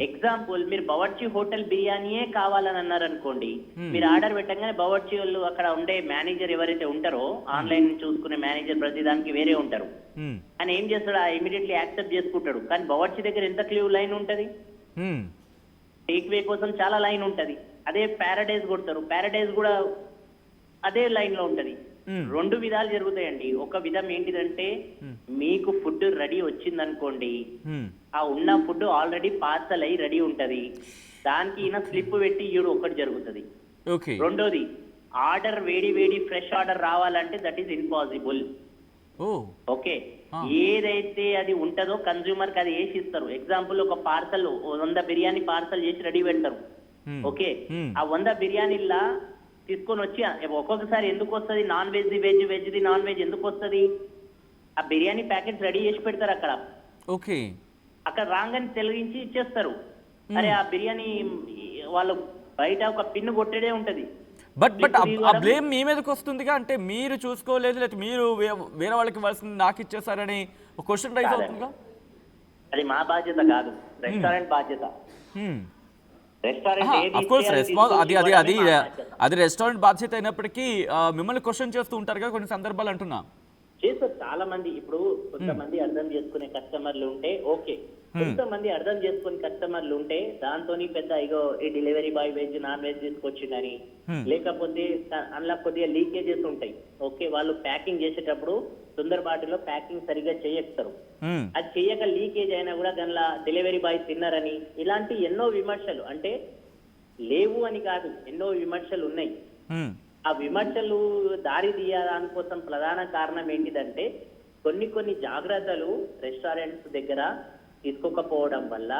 ఎగ్జాంపుల్, మీరు బవర్చి హోటల్ బిర్యానీయే కావాలని అన్నారు అనుకోండి, మీరు ఆర్డర్ పెట్టగానే బవర్చి వాళ్ళు అక్కడ ఉండే మేనేజర్ ఎవరైతే ఉంటారో, ఆన్లైన్ చూసుకునే మేనేజర్ ప్రతిదానికి వేరే ఉంటారు. ఆయన ఏం చేస్తాడు, ఇమీడియట్లీ యాక్సెప్ట్ చేసుకుంటాడు. కానీ బవర్చి దగ్గర ఎంత క్లీవ్ లైన్ ఉంటది, టేక్ వే కోసం చాలా లైన్ ఉంటది. అదే ప్యారడైజ్ కొడతారు, ప్యారడైజ్ కూడా అదే లైన్ లో ఉంటది. 2 విధాలు జరుగుతాయండి. ఒక విధం ఏంటిదంటే, మీకు ఫుడ్ రెడీ వచ్చింది అనుకోండి, ఆ ఉన్న ఫుడ్ ఆల్రెడీ పార్సల్ అయ్యి రెడీ ఉంటది, దానికి ఈయన స్లిప్ పెట్టి ఇయ్యడు, ఒకటి జరుగుతుంది. రెండోది, ఆర్డర్ వేడి వేడి ఫ్రెష్ ఆర్డర్ రావాలంటే దట్ ఈస్ ఇంపాసిబుల్. ఓకే, ఏదైతే అది ఉంటుందో కన్జ్యూమర్ కి అది వేసి ఇస్తారు. ఎగ్జాంపుల్, ఒక పార్సల్ 100 బిర్యానీ పార్సల్ చేసి రెడీ పెడతారు. ఓకే, ఆ 100 బిర్యానీలా తీసుకొని వచ్చి ఒక్కొక్కసారి ఎందుకు వస్తుంది, non veg the veg, veg the non veg ఎందుకు వస్తుంది, ఆ బిర్యానీ ప్యాకెట్స్ రెడీ చేసి పెడతారు అక్కడ. ఓకే, అక్కడ రాగానే తొలగించి ఇచ్చేస్తారు. అరే, ఆ బిర్యానీ వాళ్ళు బయట ఒక పిన్ను కొట్టేదే ఉంటది. బట్ ఆ బ్లేమ్ మీ మీదకి వస్తుందిగా, అంటే మీరు చూసుకోలేదు, లేకపోతే మీరు వేరే వాళ్ళకి ఇవ్వాల్సింది నాకు ఇచ్చేసారని ఒక క్వశ్చన్ రైజ్ అవుతుందిగా. అది మా బాధ్యత కాదు, రెస్టారెంట్ బాధ్యత. అది రెస్టారెంట్ బాధ్యత అయినప్పటికీ మిమ్మల్ని క్వశ్చన్ చేస్తూ ఉంటారు కదా కొన్ని సందర్భాలు అంటున్నా. చేస్తారు చాలా మంది. ఇప్పుడు కొంతమంది అర్థం చేసుకునే కస్టమర్లు ఉంటే ఓకే, కొంతమంది అర్థం చేసుకునే కస్టమర్లు ఉంటే దాంతో పెద్ద ఇగో ఈ delivery boy veg non veg తీసుకొచ్చిందని, లేకపోతే అందులో కొద్దిగా లీకేజెస్ ఉంటాయి. ఓకే, వాళ్ళు ప్యాకింగ్ చేసేటప్పుడు తొందరపాటులో ప్యాకింగ్ సరిగ్గా చేయస్తారు, అది చేయక లీకేజ్ అయినా కూడా దానిలో డెలివరీ బాయ్ తిన్నారని, ఇలాంటి ఎన్నో విమర్శలు, అంటే లేవు అని కాదు, ఎన్నో విమర్శలు ఉన్నాయి. ఆ విమర్శలు దారి తీయడానికి కోసం ప్రధాన కారణం ఏంటిదంటే, కొన్ని జాగ్రత్తలు రెస్టారెంట్స్ దగ్గర తీసుకోకపోవడం వల్ల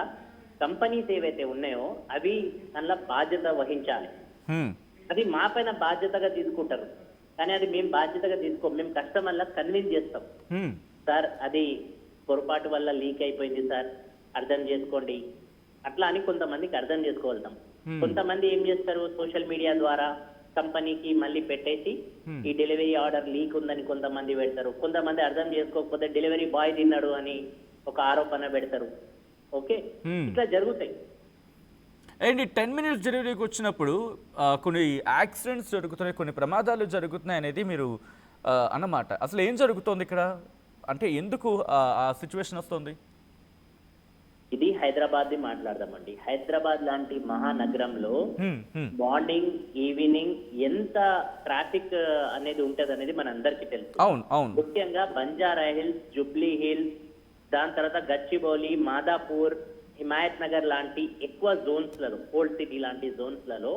కంపెనీస్ ఏవైతే ఉన్నాయో అవి దానిలో బాధ్యత వహించాలి. అది మా పైన బాధ్యతగా తీసుకుంటారు, కానీ అది మేము బాధ్యతగా తీసుకోం. మేము కస్టమర్లకు కన్విన్స్ చేస్తాం, సార్ అది పొరపాటు వల్ల లీక్ అయిపోయింది సార్, అర్థం చేసుకోండి అట్లా అని కొంతమందికి అర్థం చేసుకోగలుగుతాం. కొంతమంది ఏం చేస్తారు, సోషల్ మీడియా ద్వారా కంపెనీకి మళ్ళీ పెట్టేసి ఈ డెలివరీ ఆర్డర్ లీక్ ఉందని కొంతమంది పెడతారు. కొంతమంది అర్థం చేసుకోకపోతే డెలివరీ బాయ్ తిన్నాడు అని ఒక ఆరోపణ పెడతారు. ఓకే, ఇట్లా జరుగుతాయి. అండ్ 10 minutes డెలివరీకి వచ్చినప్పుడు కొన్ని యాక్సిడెంట్స్ జరుగుతున్నాయి, కొన్ని ప్రమాదాలు జరుగుతున్నాయి అనేది మీరు అన్నమాట. అసలు ఏం జరుగుతోంది ఇక్కడ, అంటే ఎందుకు ఆ సిచ్యువేషన్ వస్తుంది? ఇది హైదరాబాద్ ది మాట్లాడదామండి. హైదరాబాద్ లాంటి మహానగరంలో మార్నింగ్ ఈవినింగ్ ఎంత ట్రాఫిక్ అనేది ఉంటది అనేది మన అందరికీ తెలుసు. ముఖ్యంగా బంజారా హిల్స్, జూబ్లీ హిల్స్, దాని తర్వాత గచ్చిబౌలి, మాదాపూర్, హిమాయత్ నగర్ లాంటి ఎక్కువ జోన్స్ లలో, ఓల్డ్ సిటీ లాంటి జోన్స్ లలో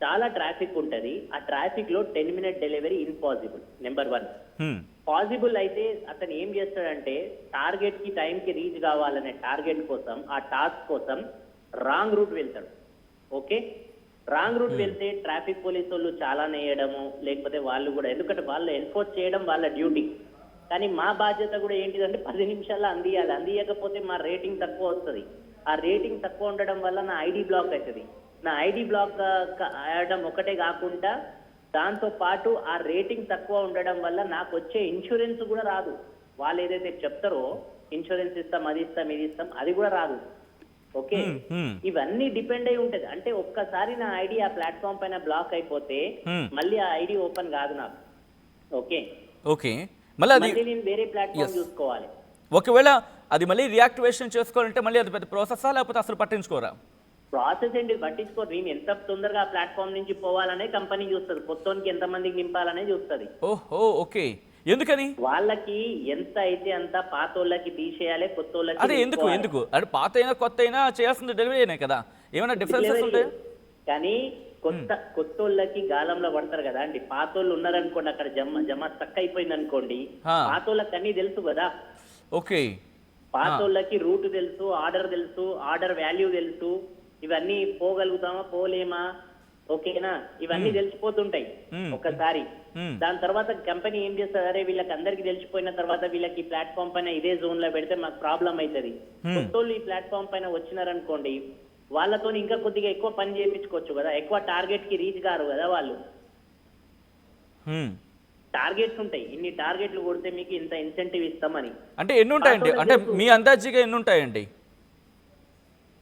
చాలా ట్రాఫిక్ ఉంటది. ఆ ట్రాఫిక్ లో 10 minute delivery impossible. Number 1. Possible అయితే అతను ఏం చేస్తాడంటే, టార్గెట్ కి టైం కి రీచ్ కావాలనే టార్గెట్ కోసం, ఆ టాస్క్ కోసం రాంగ్ రూట్ వెళ్తాడు. ఓకే, రాంగ్ రూట్ వెళ్తే ట్రాఫిక్ పోలీసు వాళ్ళు చాలా వేయడము, లేకపోతే వాళ్ళు కూడా, ఎందుకంటే వాళ్ళు ఎన్ఫోర్స్ చేయడం వాళ్ళ డ్యూటీ. కానీ మా బాధ్యత కూడా ఏంటిదంటే 10 నిమిషాల్లో అందియాలి. అందియకపోతే మా రేటింగ్ తక్కువ వస్తుంది. ఆ రేటింగ్ తక్కువ ఉండడం వల్ల నా ఐడి బ్లాక్ అవుతుంది. నా ఐడి బ్లాక్ అవ్వడం ఒకటే కాకుండా దాంతో పాటు ఆ రేటింగ్ తక్కువ ఉండడం వల్ల నాకు వచ్చే ఇన్సూరెన్స్ కూడా రాదు. వాళ్ళు ఏదైతే చెప్తారో ఇన్సూరెన్స్ ఇస్తాం, అది ఇస్తాం, ఇది ఇస్తాం, అది కూడా రాదు. ఓకే, ఇవన్నీ డిపెండ్ అయి ఉంటది. అంటే ఒక్కసారి నా ఐడి ఆ ప్లాట్ఫామ్ పైన బ్లాక్ అయిపోతే మళ్ళీ ఆ ఐడి ఓపెన్ కాదు నాకు. ఓకే ఓకే, మళ్ళీ అది మళ్ళీ నేను వేరే ప్లాట్ఫామ్ చూసుకోవాలి. ఒకవేళ అది మళ్ళీ రియాక్టివేషన్ చేసుకోవాలంటే మళ్ళీ అది పెద్ద ప్రాసెసా లేకపోతే అసలు పట్టించుకోరా? ప్రాసెస్ ఏంటి పట్టించుకోరు. నేను ఎంత తొందరగా ఆ ప్లాట్ఫామ్ నుంచి పోవాలనే కంపెనీ చూస్తుంది, కొత్తోనికి ఎంత మందికి నింపాలనే చూస్తుంది. ఓహో ఓకే, ఎందుకని? వాళ్ళకి ఎంత అయితే అంత పాతోళ్ళకి తీసేయాలి, కొత్తోళ్ళకి అదే ఎందుకు ఎందుకు అంటే పాత అయినా కొత్త అయినా చేయాల్సిన డెలివరీ అయినా కదా, ఏమైనా డిఫరెన్సెస్ ఉంటాయి? కానీ కొత్తోళ్ళకి గాలంలో పడతారు కదా అండి. పాతోళ్ళు ఉన్నారనుకోండి, అక్కడ జమ స్టక్ అయిపోయింది అనుకోండి, పాతోళ్ళకి అన్ని తెలుసు కదా. ఓకే, పాతోళ్ళకి రూట్ తెలుసు, ఆర్డర్ తెలుసు, ఆర్డర్ వాల్యూ తెలుసు, ఇవన్నీ పోగలుగుతామా పోలేమా, ఓకేనా, ఇవన్నీ తెలిసిపోతుంటాయి ఒకసారి. దాని తర్వాత కంపెనీ ఏం చేస్తుంది, అరే వీళ్ళకి అందరికి తెలిసిపోయిన తర్వాత వీళ్ళకి ప్లాట్ఫామ్ పైన ఇదే జోన్ లో పెడితే మాకు ప్రాబ్లం అవుతుంది. కొత్తోళ్ళు ఈ ప్లాట్ఫామ్ పైన వచ్చినారనుకోండి, వాళ్ళతో ఇంకా కొద్దిగా ఎక్కువ పని చేయించుకోవచ్చు కదా, ఎక్కువ టార్గెట్ కి రీచ్ కారు కదా వాళ్ళు. టార్గెట్స్ ఉంటాయి, ఇన్ని టార్గెట్లు కొడితే మీకు ఇంత ఇన్సెంటివ్ ఇస్తామని. అంటే ఎన్ని ఉంటాయండి, అంటే మీ అందాజుగా ఎన్ని ఉంటాయండి?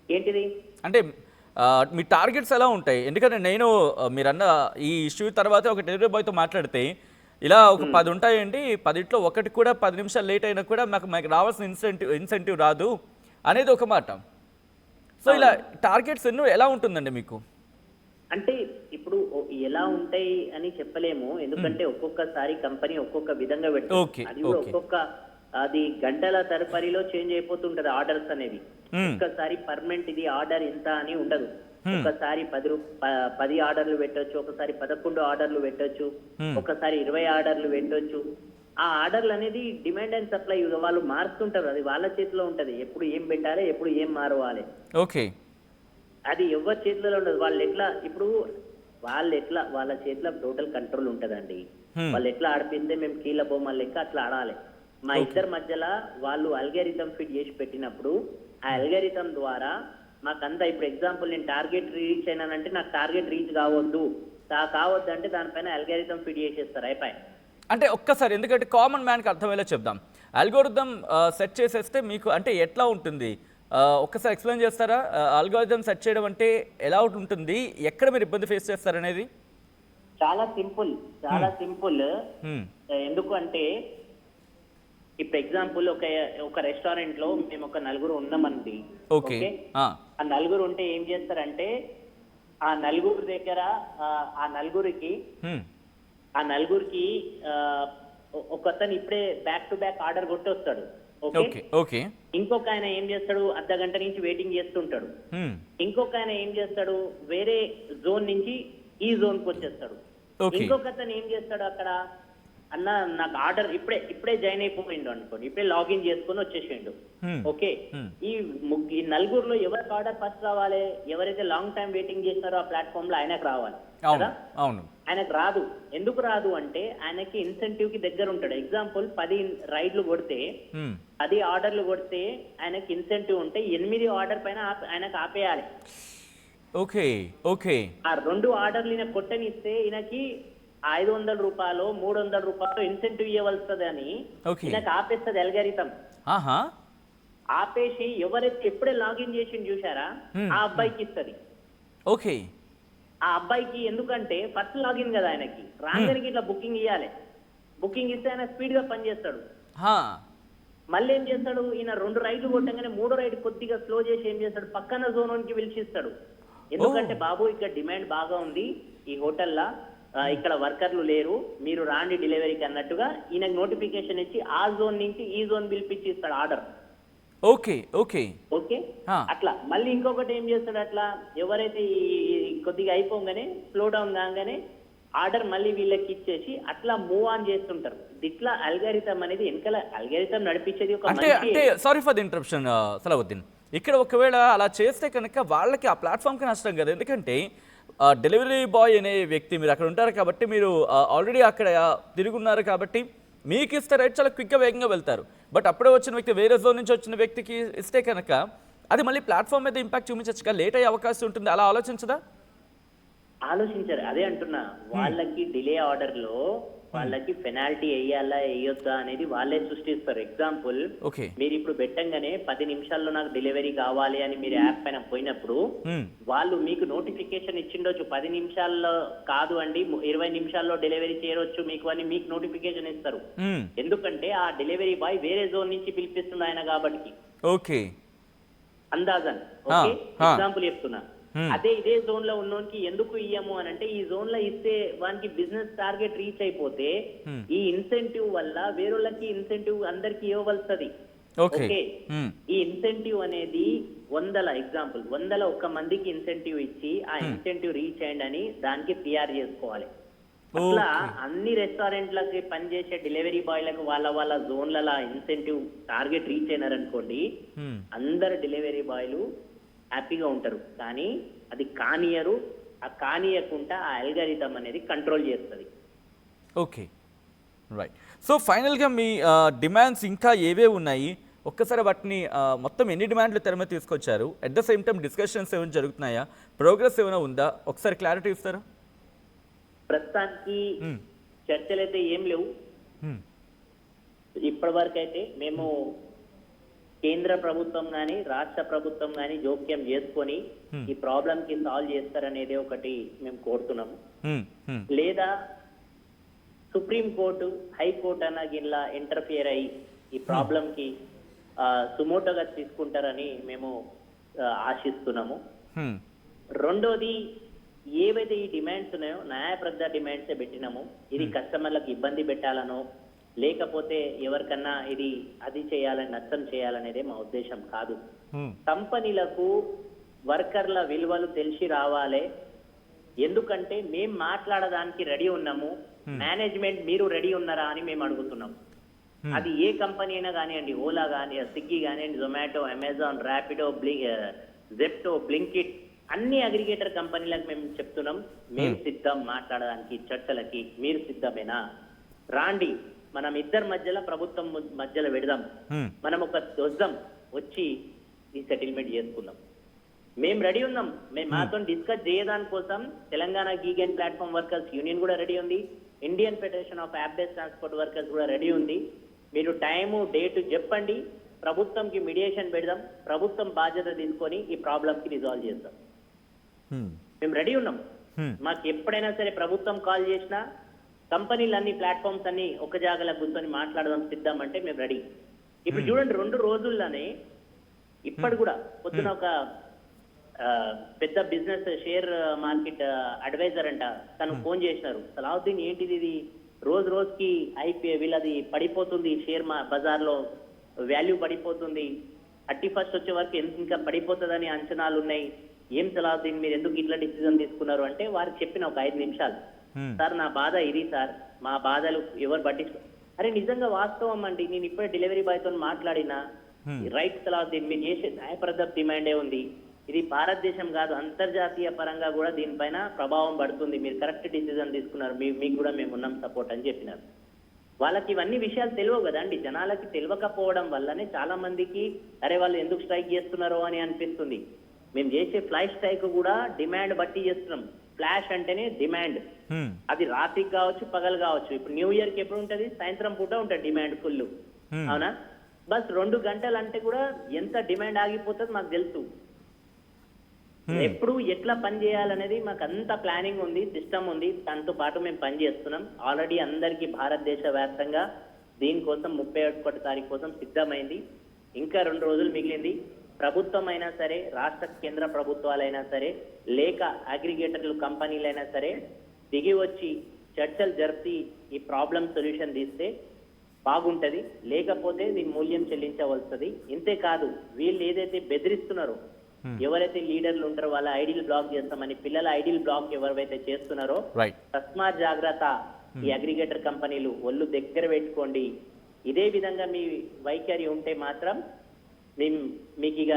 ఏంటిది అంటే మీ టార్గెట్స్ ఎలా ఉంటాయి? ఎందుకంటే నేను మీరన్న ఈ ఇష్యూ తర్వాత ఒక డెలివరీ బాయ్తో మాట్లాడితే ఇలా ఒక 10 ఉంటాయండి, 10లో ఒకటి కూడా 10 నిమిషాలు లేట్ అయినా కూడా మాకు రావాల్సిన ఇన్సెంటివ్ రాదు అనేది ఒక మాట. సో ఇలా టార్గెట్స్ ఎలా ఉంటుందండి మీకు? అంటే ఇప్పుడు ఎలా ఉంటాయి అని చెప్పలేము, ఎందుకంటే ఒక్కొక్కసారి కంపెనీ ఒక్కొక్క విధంగా పెడుతుంది. అది కూడా ఒక్కొక్క అది గంటల తరపరిలో చేంజ్ అయిపోతుంటది ఆర్డర్స్ అనేవి. ఒక్కసారి పర్మనెంట్ ఇది ఆర్డర్ ఇంత అని ఉండదు. ఒకసారి 10 ఆర్డర్లు పెట్టొచ్చు, ఒకసారి 11 ఆర్డర్లు పెట్టొచ్చు, ఒకసారి 20 ఆర్డర్లు పెట్టొచ్చు. ఆ ఆర్డర్లు అనేది డిమాండ్ అండ్ సప్లై వాళ్ళు మారుస్తుంటారు, అది వాళ్ళ చేతిలో ఉంటది. ఎప్పుడు ఏం పెట్టాలి, ఎప్పుడు ఏం మారవాలి, ఓకే, అది ఎవరి చేతిలో ఉండదు. వాళ్ళ చేతిలో టోటల్ కంట్రోల్ ఉంటదండి. వాళ్ళు ఎట్లా ఆడిపిస్తే మేము కీళ్ళ బొమ్మలు లెక్క అట్లా ఆడాలి. మా ఇద్దరి మధ్యలో వాళ్ళు అల్గారిథం ఫిట్ చేసి పెట్టినప్పుడు ఆ అల్గారిథం ద్వారా మాకంతా, ఇప్పుడు ఎగ్జాంపుల్ నేను టార్గెట్ రీచ్ అయినానంటే నాకు టార్గెట్ రీచ్ కావద్దు అంటే దానిపైన అల్గారిథం ఫిట్ చేసేస్తారు, అయిపోయి. అంటే ఒక్కసారి, ఎందుకంటే కామన్ మ్యాన్కి అర్థమయ్యేలా చెప్దాం. అల్గోరిథం సెట్ చేసేస్తే మీకు అంటే ఎట్లా ఉంటుంది, ఒక్కసారి ఎక్స్ప్లెయిన్ చేస్తారా? అల్గోరిథం సెట్ చేయడం అంటే ఎలా ఉంటుంది, ఎక్కడ మీరు ఇబ్బంది ఫేస్ చేస్తారనేది? చాలా సింపుల్. ఎందుకు అంటే ఇప్పుడు ఎగ్జాంపుల్ ఒక రెస్టారెంట్ లో మేము ఒక 4 ఉన్నామండి. ఓకే, ఆ 4 ఉంటే ఏం చేస్తారంటే ఆ 4 దగ్గర ఆ నలుగురికి ఒకతను ఇప్పుడే బ్యాక్ టు బ్యాక్ ఆర్డర్ కొట్టి వస్తాడు. ఓకే, ఇంకొక ఆయన ఏం చేస్తాడు, అర్ధ గంట నుంచి వెయిటింగ్ చేస్తుంటాడు. ఇంకొక ఆయన ఏం చేస్తాడు, వేరే జోన్ నుంచి ఈ జోన్ కి వచ్చేస్తాడు. ఇంకొక అతను ఏం చేస్తాడు, అక్కడ అన్న నాకు ఆర్డర్ ఇప్పుడే జాయిన్ అయిపోయిండు అనుకోండి, ఇప్పుడే లాగిన్ చేసుకుని వచ్చేసిండు. ఓకే, ఈ 4లో ఎవరికి ఆర్డర్ ఫస్ట్ రావాలి, ఎవరైతే లాంగ్ టైం వెయిటింగ్ చేస్తారో ఆ ప్లాట్ఫామ్ లో ఆయనకు రావాలి కదా. ఆయనకు రాదు. ఎందుకు రాదు అంటే ఆయనకి ఇన్సెంటివ్ కి దగ్గర ఉంటాడు. ఎగ్జాంపుల్ 10 రైడ్లు కొడితే 10 ఆర్డర్లు కొడితే ఆయనకి ఇన్సెంటివ్ ఉంటే 8 ఆర్డర్ పైన ఆయనకు ఆపేయాలి. ఓకే, ఆ 2 ఆర్డర్లు ఈయన కొట్టనిస్తే ఈయనకి 500 రూపాయలు 300 రూపాయలు ఇన్సెంటివ్ ఇవ్వవలసింది అని ఈయనకు ఆపేస్తుంది అల్గారిథం. ఆపేసి ఎవరైతే ఎప్పుడే లాగిన్ చేసి చూసారా ఆ అబ్బాయికి ఇస్తుంది. ఓకే, ఆ అబ్బాయికి ఎందుకంటే ఫస్ట్ లాగిన్ కదా, ఆయనకి రాగానికి ఇట్లా బుకింగ్ ఇవ్వాలి. బుకింగ్ ఇస్తే ఆయన స్పీడ్ గా పనిచేస్తాడు. మళ్ళీ ఏం చేస్తాడు, ఈయన 2 రైడ్లు కొట్టగానే 3వ రైడ్ కొద్దిగా స్లో చేసి ఏం చేస్తాడు, పక్కన జోన్ కి పిలిచిస్తాడు. ఎందుకంటే బాబు ఇక్కడ డిమాండ్ బాగా ఉంది ఈ హోటల్లా, ఇక్కడ వర్కర్లు లేరు, మీరు రాండి డెలివరీకి అన్నట్టుగా ఈయనకు నోటిఫికేషన్ ఇచ్చి ఆ జోన్ నుంచి ఈ జోన్ పిలిపించి ఇస్తాడు ఆర్డర్. ఓకే, అట్లా మళ్ళీ ఇంకొకటి ఏం చేస్తాడు, అట్లా ఎవరైతే కొద్దిగా అయిపోగానే స్లో డౌన్ కాగానే ఆర్డర్ మళ్ళీ వీళ్ళకి ఇచ్చేసి అట్లా మూవ్ ఆన్ చేస్తుంటారు. ఇట్లా అల్గారిథం అనేది వెనకాల అల్గారిథం నడిపించేది ఒక అంటే sorry for the interruption Salahuddin, ఇక్కడ ఒకవేళ అలా చేస్తే కనుక వాళ్ళకి ఆ ప్లాట్ఫామ్కి నష్టం కదా. ఎందుకంటే డెలివరీ బాయ్ అనే వ్యక్తి మీరు అక్కడ ఉంటారు కాబట్టి, మీరు ఆల్రెడీ అక్కడ తిరుగున్నారు కాబట్టి మీకు ఇస్తే రైట్ చాలా క్విక్గా వేగంగా వెళ్తారు. బట్ అప్పుడే వచ్చిన వ్యక్తి వేరే జోన్ నుంచి వచ్చిన వ్యక్తికి ఇస్తే కనుక అది మళ్ళీ ప్లాట్ఫామ్ మీద ఇంపాక్ట్ చూపించచ్చుగా, లేట్ అయ్యే అవకాశం ఉంటుంది. అలా ఆలోచించారు. అదే అంటున్నా, వాళ్ళకి డిలే ఆర్డర్ లో వాళ్ళకి పెనాల్టీ వేయాలా వేయొద్దా అనేది వాళ్ళే సృష్టిస్తారు. Example, okay. మీరు ఇప్పుడు పెట్టంగానే 10 నిమిషాల్లో నాకు డెలివరీ కావాలి అని మీరు యాప్ పైన పోయినప్పుడు వాళ్ళు మీకు నోటిఫికేషన్ ఇచ్చిండొచ్చు, 10 నిమిషాల్లో కాదు అండి 20 నిమిషాల్లో డెలివరీ చేయవచ్చు మీకు అని మీకు నోటిఫికేషన్ ఇస్తారు. ఎందుకంటే ఆ డెలివరీ బాయ్ వేరే జోన్ నుంచి పిలిపిస్తుంది ఆయన కాబట్టి. ఓకే, అందాజన్. ఓకే, ఎగ్జాంపుల్ చెప్తున్నా. అదే ఇదే జోన్ లో ఉన్నోనికి ఎందుకు ఇయ్యము అని అంటే, ఈ జోన్ లో ఇస్తే వానికి బిజినెస్ టార్గెట్ రీచ్ అయిపోతే ఈ ఇన్సెంటివ్ వల్ల వేరేళ్ళకి ఇన్సెంటివ్ అందరికి ఇవ్వవలసది. ఓకే, ఈ ఇన్సెంటివ్ అనేది 100 ఒక్క మందికి ఇన్సెంటివ్ ఇచ్చి ఆ ఇన్సెంటివ్ రీచ్ అయ్యండి అని దానికి పిఆర్ చేసుకోవాలి. అట్లా అన్ని రెస్టారెంట్లకి పనిచేసే డెలివరీ బాయ్లకు వాళ్ళ జోన్ల ఇన్సెంటివ్ టార్గెట్ రీచ్ అయినారనుకోండి, అందరు డెలివరీ బాయ్లు హ్యాపీగా ఉంటారు. కానీ అది కానియరు, ఆ కానియకుండా ఆ అల్గారిథం అనేది కంట్రోల్ చేస్తుంది. Okay, right. సో ఫైనల్గా మీ డిమాండ్స్ ఇంకా ఏవే ఉన్నాయి, ఒక్కసారి వాటిని మొత్తం ఎన్ని డిమాండ్లు తెర మీద తీసుకొచ్చారు, at the same time discussions ఏమైనా జరుగుతున్నాయా, ప్రోగ్రెస్ ఏమైనా ఉందా, ఒకసారి క్లారిటీ ఇస్తారా? ప్రస్తుతానికి చర్చలు అయితే ఏం లేవు. ఇప్పటి వరకు అయితే మేము కేంద్ర ప్రభుత్వం కానీ రాష్ట్ర ప్రభుత్వం కానీ జోక్యం చేసుకొని ఈ ప్రాబ్లం కి సాల్వ్ చేస్తారనేది ఒకటి మేము కోరుతున్నాము. లేదా సుప్రీం కోర్టు, హైకోర్టు అన్న గిట్లా ఇంటర్ఫియర్ అయ్యి ఈ ప్రాబ్లం కి సుమోటోగా తీసుకుంటారని మేము ఆశిస్తున్నాము. రెండోది, ఏవైతే ఈ డిమాండ్స్ ఉన్నాయో న్యాయప్రద డిమాండ్సే పెట్టినాము. ఇది కస్టమర్లకు ఇబ్బంది పెట్టాలనో లేకపోతే ఎవరికన్నా ఇది అది చేయాలని నష్టం చేయాలనేదే మా ఉద్దేశం కాదు. కంపెనీలకు వర్కర్ల విలువలు తెలిసి రావాలి. ఎందుకంటే మేము మాట్లాడడానికి రెడీ ఉన్నాము, మేనేజ్మెంట్ మీరు రెడీ ఉన్నారా అని మేము అడుగుతున్నాం. అది ఏ కంపెనీ అయినా కానివ్వండి, ఓలా కానీ, స్విగ్గీ కానివ్వండి, Zomato, Amazon, Rapido, Zepto, Blinkit, అన్ని అగ్రిగేటర్ కంపెనీలకు మేము చెప్తున్నాం, మేము సిద్ధం మాట్లాడడానికి, చర్చలకి. మీరు సిద్ధమేనా? రాండి, మనం ఇద్దరి మధ్యలో, ప్రభుత్వం మధ్యలో పెడదాం, మనం ఒక వద్దాం, వచ్చి ఈ సెటిల్మెంట్ చేసుకుందాం. మేము రెడీ ఉన్నాం. మేము మాతో డిస్కస్ చేయడానికి కోసం Telangana gig and platform workers union కూడా రెడీ ఉంది, Indian federation of app based transport workers కూడా రెడీ ఉంది. మీరు టైము డేట్ చెప్పండి, ప్రభుత్వంకి మీడియేషన్ పెడదాం, ప్రభుత్వం బాధ్యత తీసుకొని ఈ ప్రాబ్లంకి రిజాల్వ్ చేద్దాం. మేము రెడీ ఉన్నాం. మాకు ఎప్పుడైనా సరే ప్రభుత్వం కాల్ చేసినా, కంపెనీలు అన్ని ప్లాట్ఫామ్స్ అన్ని ఒక జాగాలో కూర్చొని మాట్లాడదాం సిద్ధం అంటే మేము రెడీ. ఇప్పుడు చూడండి, 2 రోజుల్లోనే ఇప్పటి కూడా పొద్దున ఒక పెద్ద బిజినెస్ షేర్ మార్కెట్ అడ్వైజర్ అంట, తను ఫోన్ చేసినారు. సలావుద్దీన్, ఏంటిది ఇది రోజుకి వీళ్ళది పడిపోతుంది, షేర్ బజార్లో వాల్యూ పడిపోతుంది, 31st వచ్చే వరకు ఇంకా పడిపోతుందని అంచనాలు ఉన్నాయి, ఏం సలావుద్దీన్ మీరు ఎందుకు ఇట్లా డిసిజన్ తీసుకున్నారు అంటే, వారికి చెప్పిన ఒక 5 నిమిషాలు, సార్ నా బాధ ఇది సార్, మా బాధలు ఎవరు పట్టించుకో. అరే నిజంగా వాస్తవం అండి, నేను ఇప్పుడే డెలివరీ బాయ్ తో మాట్లాడినా, రైట్ సలావుద్దీన్ మీరు చేసే న్యాయప్రద డిమాండే ఉంది, ఇది భారతదేశం కాదు అంతర్జాతీయ పరంగా కూడా దీనిపైన ప్రభావం పడుతుంది, మీరు కరెక్ట్ డిసిజన్ తీసుకున్నారు, మీకు కూడా మేము ఉన్నాం సపోర్ట్ అని చెప్పినారు. వాళ్ళకి ఇవన్నీ విషయాలు తెలియవు కదండి. జనాలకి తెలియకపోవడం వల్లనే చాలా మందికి అరే వాళ్ళు ఎందుకు స్ట్రైక్ చేస్తున్నారో అని అనిపిస్తుంది. మేము చేసే ఫ్లై స్ట్రైక్ కూడా డిమాండ్ బట్టి చేస్తున్నాం. ఫ్లాష్ అంటేనే డిమాండ్, అది రాత్రికి కావచ్చు, పగలు కావచ్చు. ఇప్పుడు న్యూ ఇయర్ కి ఎప్పుడు ఉంటది? సాయంత్రం పూట ఉంటుంది డిమాండ్ ఫుల్, అవునా? బస్ 2 గంటలు అంటే కూడా ఎంత డిమాండ్ ఆగిపోతుంది మాకు తెలుసు. ఎప్పుడు ఎట్లా పని చేయాలనేది మాకు అంత ప్లానింగ్ ఉంది, సిస్టమ్ ఉంది, దాంతో పాటు మేము పని చేస్తున్నాం. ఆల్రెడీ అందరికీ భారతదేశ వ్యాప్తంగా దీనికోసం 31 తారీఖు కోసం సిద్ధమైంది. ఇంకా 2 రోజులు మిగిలింది. ప్రభుత్వం అయినా సరే, రాష్ట్ర కేంద్ర ప్రభుత్వాలైనా సరే, లేక అగ్రిగేటర్లు కంపెనీలైనా సరే దిగి వచ్చి చర్చలు జరిపి ఈ ప్రాబ్లం సొల్యూషన్ తీస్తే బాగుంటది. లేకపోతే దీని మూల్యం చెల్లించవలసింది. ఇంతే కాదు, వీళ్ళు ఏదైతే బెదిరిస్తున్నారో, ఎవరైతే లీడర్లు ఉంటారో వాళ్ళ ఐడీలు బ్లాక్ చేస్తామని, పిల్లల ఐడీలు బ్లాక్ ఎవరైతే చేస్తున్నారో తస్మాత్ జాగ్రత్త. ఈ అగ్రిగేటర్ కంపెనీలు ఒళ్ళు దగ్గర పెట్టుకోండి. ఇదే విధంగా మీ వైఖరి ఉంటే మాత్రం మీకు ఇక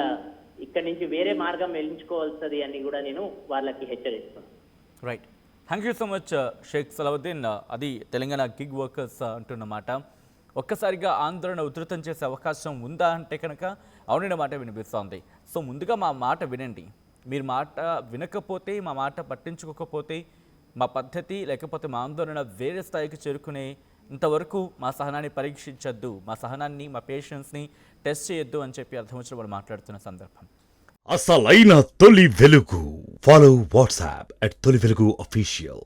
ఇక్కడి నుంచి వేరే మార్గం ఎంచుకోవాల్సింది అని కూడా నేను వాళ్ళకి హెచ్చరిస్తున్నాను. Right, thank you so much Sheikh Salauddin. అది తెలంగాణ గిగ్ వర్కర్స్ అంటున్నమాట. ఒక్కసారిగా ఆందోళన ఉధృతం చేసే అవకాశం ఉందా అంటే కనుక అవునైన మాట వినిపిస్తోంది. సో ముందుగా మా మాట వినండి. మీరు మాట వినకపోతే, మా మాట పట్టించుకోకపోతే మా పద్ధతి లేకపోతే మా ఆందోళన వేరే స్థాయికి చేరుకునే ఇంతవరకు మా సహనాన్ని పరీక్షించొద్దు, మా సహనాన్ని మా పేషెన్స్ని టెస్ట్ చేయొద్దు అని చెప్పి అర్థం వచ్చిన వాళ్ళు మాట్లాడుతున్న సందర్భం. అసలైన తొలి వెలుగు. ఫాలో వాట్సాప్ @తొలి వెలుగు official.